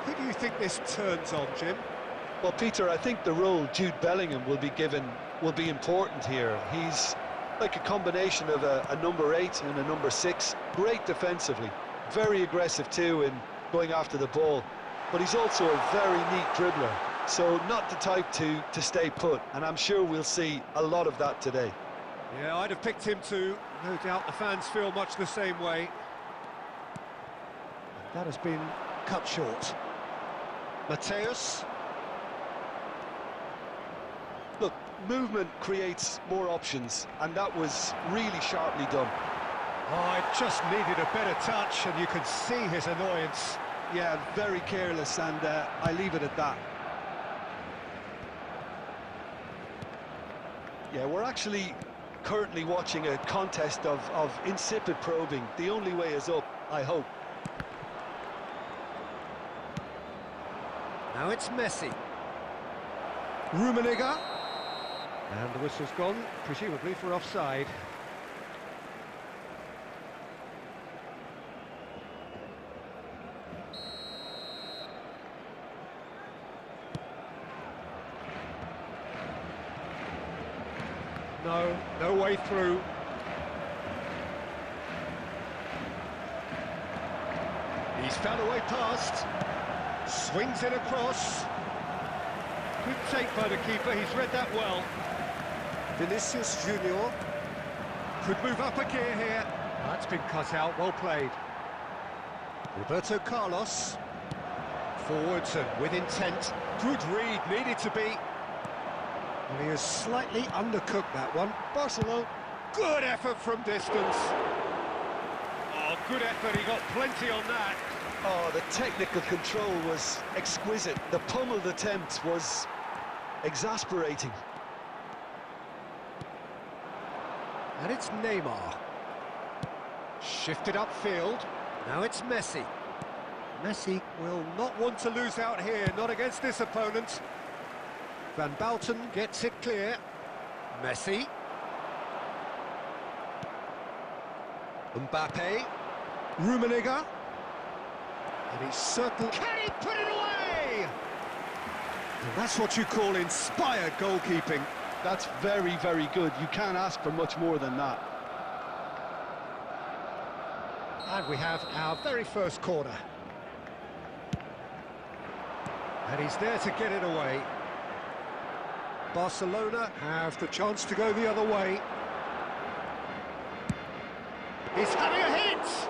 Who do you think this turns on, Jim? Well, Peter, I think the role Jude Bellingham will be given will be important here. He's like a combination of a number 8 and a number 6. Great defensively, very aggressive too in going after the ball. But he's also a very neat dribbler, so not the type to stay put. And I'm sure we'll see a lot of that today. Yeah, I'd have picked him too. No doubt the fans feel much the same way. That has been cut short. Mateus. Look, movement creates more options, and that was really sharply done. Oh, it just needed a better touch, and you can see his annoyance. Yeah, very careless, and I leave it at that. Yeah, we're actually currently watching a contest of insipid probing. The only way is up, I hope. Now it's Messi. Rummenigge. And the whistle's gone, presumably for offside. No way through. He's found a way past. Swings it across. Good take by the keeper, he's read that well. Vinicius Junior could move up a gear here. That's been cut out, well played. Roberto Carlos. Forwards and with intent. Good read, needed to be. And he has slightly undercooked that one. Barcelona, good effort from distance. Oh, good effort, he got plenty on that. Oh, the technical control was exquisite. The pummeled attempt was exasperating. And it's Neymar. Shifted upfield. Now it's Messi. Messi will not want to lose out here, not against this opponent. Van Bouten gets it clear. Messi. Mbappe. Rummenigge. And he's certainly... Can he put it away? And that's what you call inspired goalkeeping. That's very, very good. You can't ask for much more than that. And we have our very first corner. And he's there to get it away. Barcelona have the chance to go the other way. He's having a hit!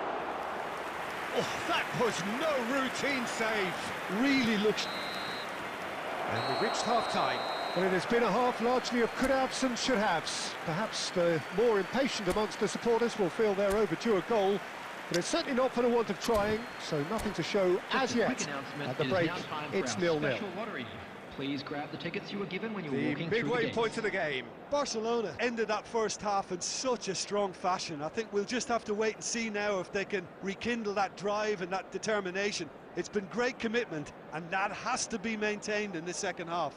Oh, that was no routine save. Really looks... And we've reached half-time. Well, it has been a half largely of could-haves and should-haves. Perhaps the more impatient amongst the supporters will feel they're overdue a goal, but it's certainly not for the want of trying, so nothing to show as yet. At the break, it's 0-0. Please grab the tickets you were given when you were The walking through the midway gates. point of the game. Barcelona ended that first half in such a strong fashion. I think we'll just have to wait and see now if they can rekindle that drive and that determination. It's been great commitment, and that has to be maintained in the second half.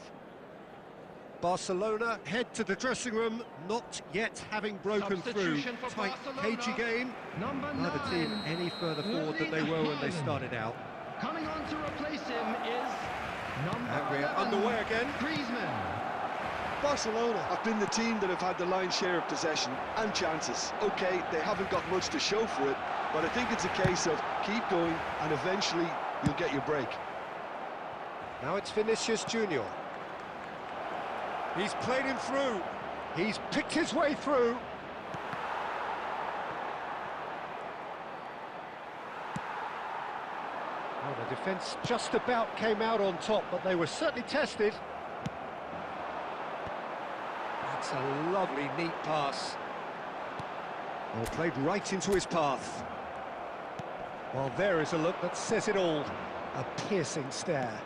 Barcelona head to the dressing room, not yet having broken through. Substitution for Tight, Barcelona. cagey game. Number Neither 9. team any further forward than they were when they started out. Coming on to replace him is number And we're 11, underway again. Griezmann. Barcelona have been the team that have had the lion's share of possession and chances. Okay, they haven't got much to show for it, but I think it's a case of keep going and eventually you'll get your break. Now it's Vinicius Junior. He's played him through. He's picked his way through. Well, the defence just about came out on top, but they were certainly tested. That's a lovely, neat pass. Well, played right into his path. Well, there is a look that says it all. A piercing stare.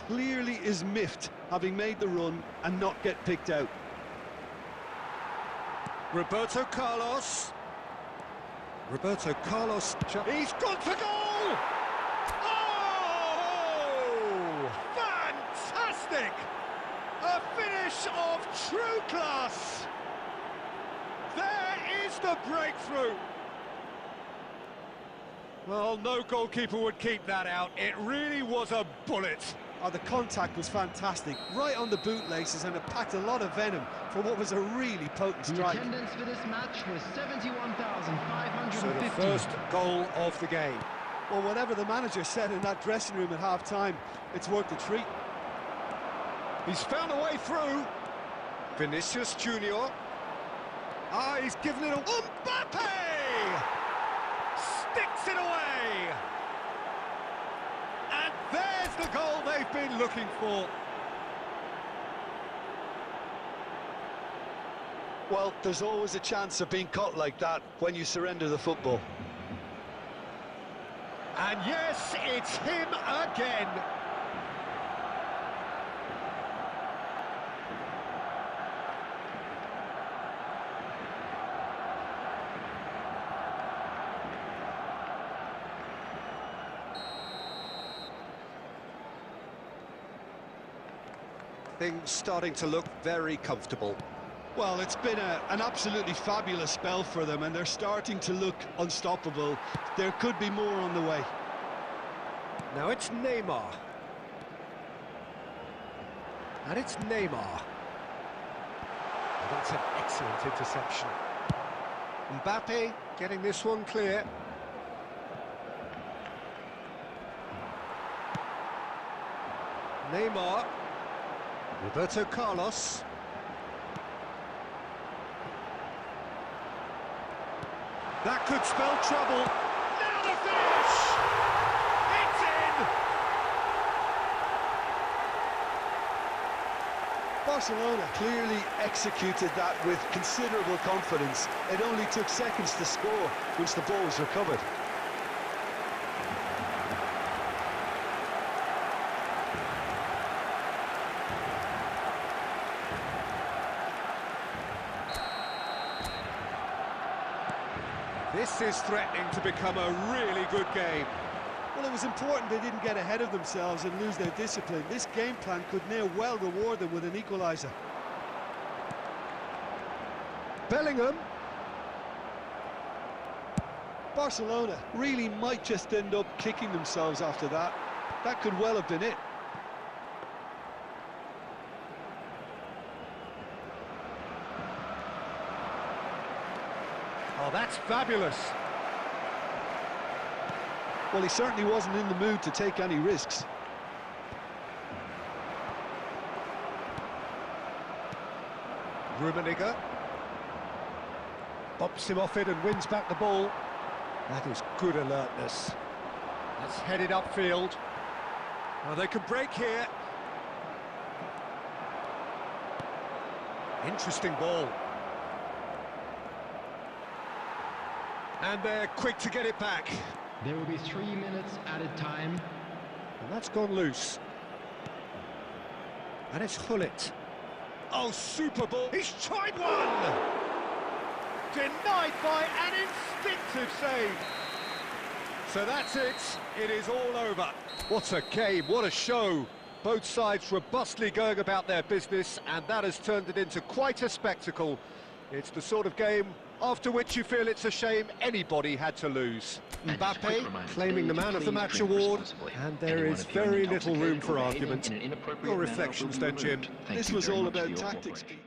Clearly is miffed, having made the run and not get picked out. Roberto Carlos. Roberto Carlos. He's gone for goal! Oh! Fantastic! A finish of true class! There is the breakthrough! Well, no goalkeeper would keep that out. It really was a bullet. Oh, the contact was fantastic, right on the bootlaces, and it packed a lot of venom for what was a really potent The strike. attendance for this match was So 71,550. the first goal of the game. Well, whatever the manager said in that dressing room at half-time, it's worth the treat. He's found a way through. Vinicius Junior. Ah, he's given it a... Mbappe! Sticks it away! And there's the goal they've been looking for. Well, there's always a chance of being caught like that when you surrender the football. And yes, it's him again. Things starting to look very comfortable. Well, it's been an absolutely fabulous spell for them, and they're starting to look unstoppable. There could be more on the way. Now it's Neymar. And it's Neymar. And that's an excellent interception. Mbappe getting this one clear. Neymar. Roberto Carlos. That could spell trouble. Now the finish! It's in! Barcelona clearly executed that with considerable confidence. It only took seconds to score once the ball was recovered. This is threatening to become a really good game. Well, it was important they didn't get ahead of themselves and lose their discipline. This game plan could now well reward them with an equaliser. Bellingham. Barcelona really might just end up kicking themselves after that. That could well have been it. Oh, that's fabulous. Well, he certainly wasn't in the mood to take any risks. Rummenigge. Bops him off it and wins back the ball. That is good alertness. That's headed upfield. Well, they could break here. Interesting ball. And they're quick to get it back. There will be 3 minutes added time. And that's gone loose. And it's Hullet. Oh, super ball. He's tried one! Denied by an instinctive save. So that's it. It is all over. What a game, what a show. Both sides robustly going about their business, and that has turned it into quite a spectacle. It's the sort of game after which you feel it's a shame anybody had to lose. Mbappe claiming the Man of the Match award, and there is very little room for argument. Your reflections then, Jim? This was all about tactics, Pete.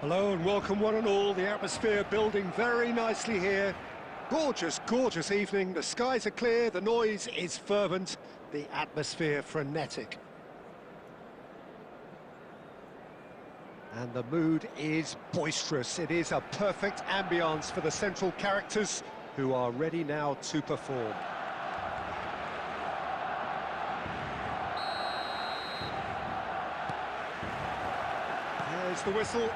Hello and welcome one and all. The atmosphere building very nicely here. Gorgeous, gorgeous evening. The skies are clear, the noise is fervent, the atmosphere frenetic. And the mood is boisterous. It is a perfect ambience for the central characters who are ready now to perform. There's the whistle.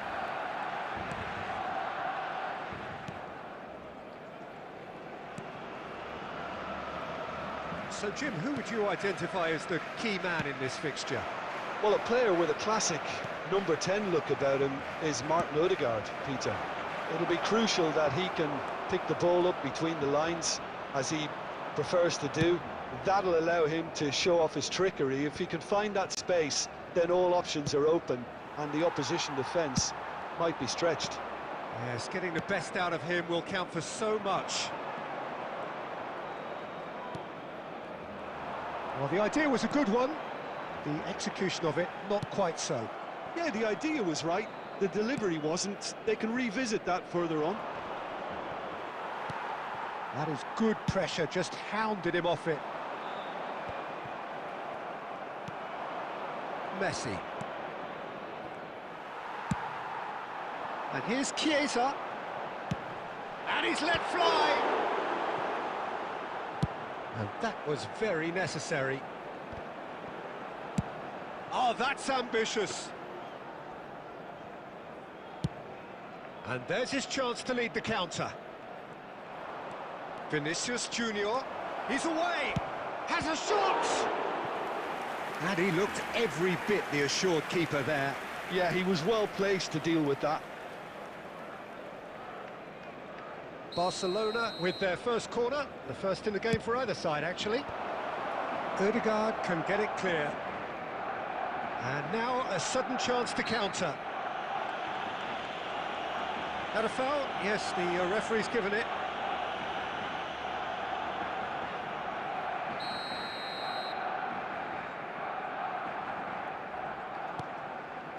So, Jim, who would you identify as the key man in this fixture? Well, a player with a classic number 10 look about him is Martin Odegaard, Peter. It'll be crucial that he can pick the ball up between the lines, as he prefers to do. That'll allow him to show off his trickery. If he can find that space, then all options are open, and the opposition defence might be stretched. Yes, getting the best out of him will count for so much. Well, the idea was a good one. The execution of it, not quite so. Yeah, the idea was right. The delivery wasn't. They can revisit that further on. That is good pressure, just hounded him off it. Messi. And here's Chiesa. And he's let fly. And that was very necessary. Oh, that's ambitious. And there's his chance to lead the counter. Vinicius Junior, he's away, has a shot! And he looked every bit the assured keeper there. Yeah, he was well placed to deal with that. Barcelona with their first corner, the first in the game for either side, actually. Odegaard can get it clear. And now a sudden chance to counter. Had a foul? Yes, the referee's given it.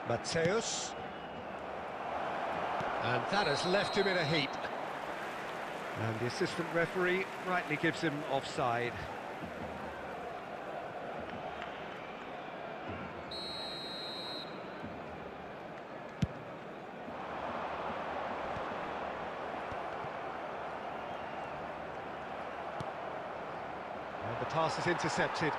Mateus. And that has left him in a heap. And the assistant referee rightly gives him offside. And the pass is intercepted.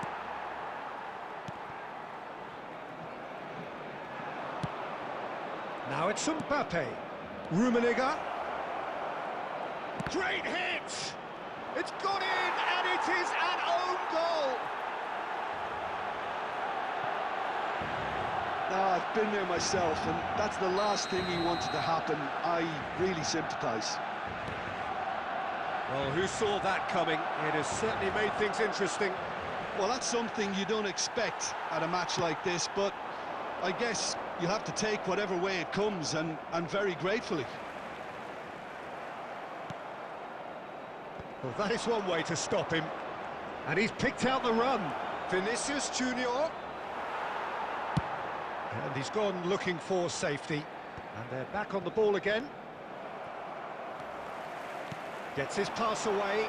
Now it's Mbappe. Rummenigge. Great hit! It's gone in, and it is an own goal! I've been there myself, and that's the last thing he wanted to happen. I really sympathise. Well, who saw that coming? It has certainly made things interesting. Well, that's something you don't expect at a match like this, but I guess you'll have to take whatever way it comes, and very gratefully. Well, that is one way to stop him. And he's picked out the run. Vinicius Junior. And he's gone looking for safety. And they're back on the ball again. Gets his pass away.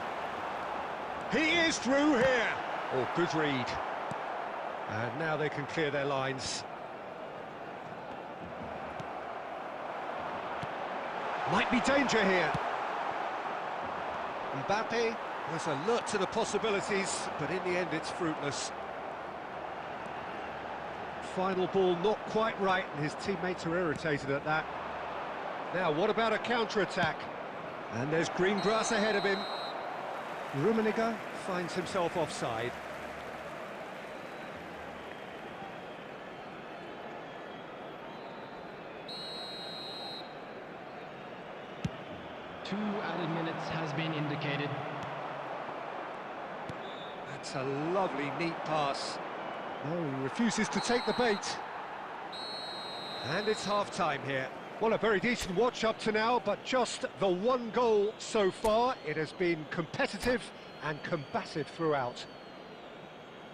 He is through here. Oh, good read. And now they can clear their lines. Might be danger here. Mbappe was alert to the possibilities, but in the end it's fruitless. Final ball not quite right, and his teammates are irritated at that. Now, what about a counter-attack? And there's green grass ahead of him. Rummenigge finds himself offside. Two added minutes has been indicated. That's a lovely, neat pass. No, he refuses to take the bait. And it's half-time here. Well, a very decent watch up to now, but just the one goal so far. It has been competitive and combative throughout.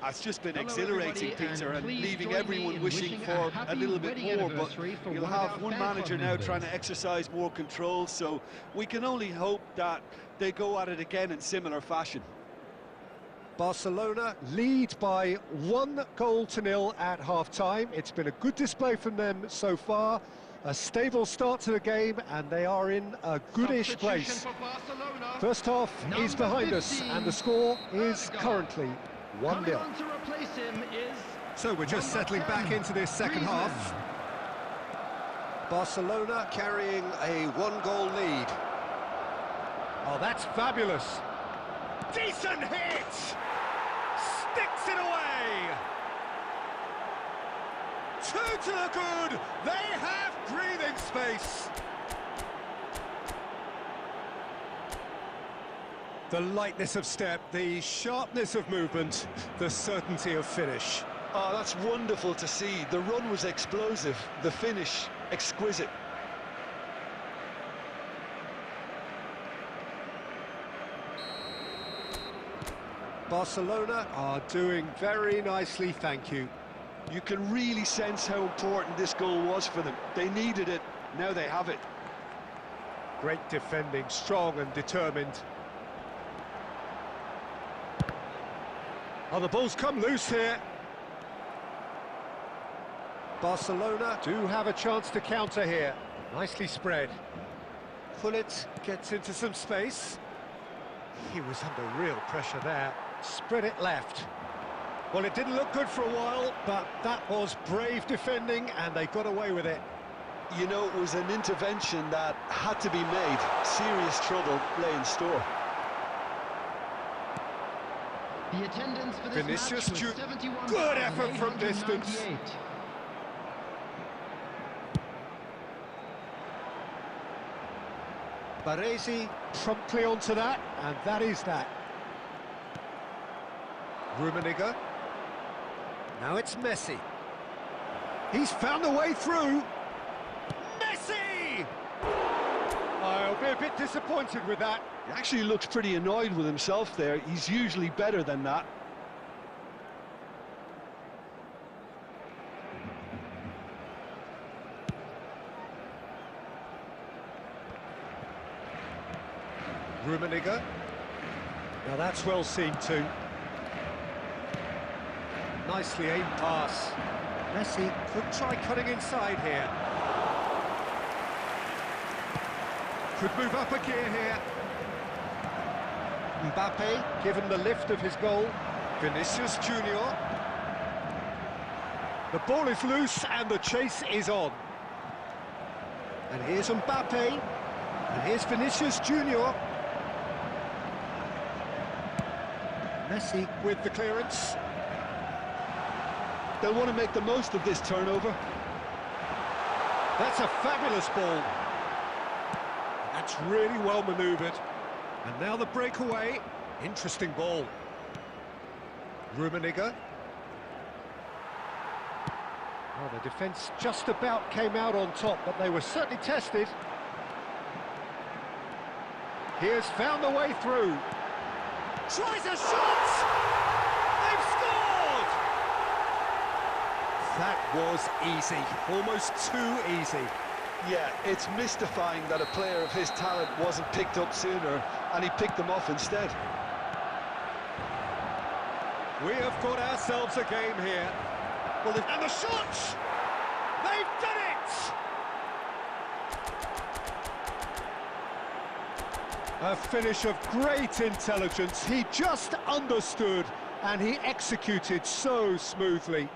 It's just been Hello, exhilarating, everybody, Peter, and please leaving join me everyone in wishing wishing for a happy little bit wedding more. But anniversary for you'll one of have our one fan manager club now members. trying to exercise more control, so we can only hope that they go at it again in similar fashion. Barcelona lead by 1-0 at half-time. It's been a good display from them so far. A stable start to the game, and they are in a goodish place. First half is behind us, and the score is currently 1-0. So we're just settling back into this second half. Barcelona carrying a 1-goal lead. Oh, that's fabulous. Decent hit! Sticks it away! 2 to the good! They have breathing space! The lightness of step, the sharpness of movement, the certainty of finish. Oh, that's wonderful to see. The run was explosive, the finish exquisite. Barcelona are doing very nicely, thank you. You can really sense how important this goal was for them. They needed it, now they have it. Great defending, strong and determined. Oh, the ball's come loose here. Barcelona do have a chance to counter here. Nicely spread. Pullet gets into some space. He was under real pressure there. Spread it left. Well, it didn't look good for a while, but that was brave defending, and they got away with it. You know, it was an intervention that had to be made. Serious trouble lay in store. The attendance for this Vinicius, match was 71,898. good effort from distance. Baresi promptly onto that, and that is that. Rummenigge. Now it's Messi. He's found a way through. Messi! I'll be a bit disappointed with that. He actually looks pretty annoyed with himself there. He's usually better than that. Rummenigge. Now that's well seen too. Nicely aimed pass. Messi could try cutting inside here. Could move up a gear here. Mbappe given the lift of his goal. Vinicius Junior. The ball is loose and the chase is on. And here's Mbappe. And here's Vinicius Junior. Messi with the clearance. They'll want to make the most of this turnover. That's a fabulous ball. That's really well manoeuvred. And now the breakaway. Interesting ball. Rummenigge. Oh, the defence just about came out on top, but they were certainly tested. Here's found the way through. Tries a shot! They've scored! That was easy, almost too easy. Yeah, it's mystifying that a player of his talent wasn't picked up sooner, and he picked them off instead. We have got ourselves a game here. Well, and the shot! They've done it! A finish of great intelligence. He just understood, and he executed so smoothly.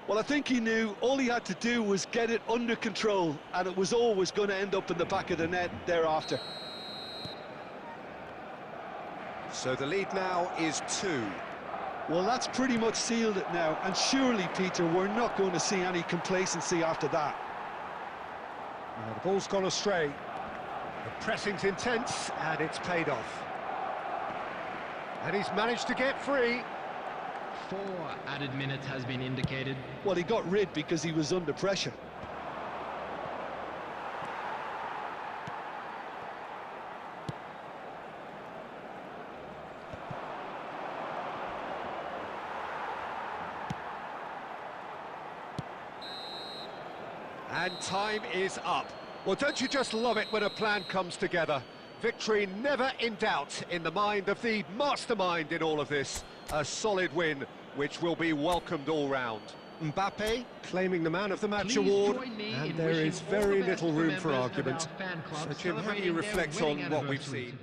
Well, I think he knew all he had to do was get it under control, and it was always going to end up in the back of the net thereafter. So the lead now is 2. Well, that's pretty much sealed it now, and surely, Peter, we're not going to see any complacency after that. Now, the ball's gone astray. The pressing's intense, and it's paid off. And he's managed to get free. 4 added minutes has been indicated. Well, he got rid because he was under pressure. And time is up. Well, don't you just love it when a plan comes together? Victory never in doubt in the mind of the mastermind in all of this. A solid win, which will be welcomed all round. Mbappe claiming the Man of the Match award, and there is very little room for argument. So, Jim, how do you reflect on what we've seen?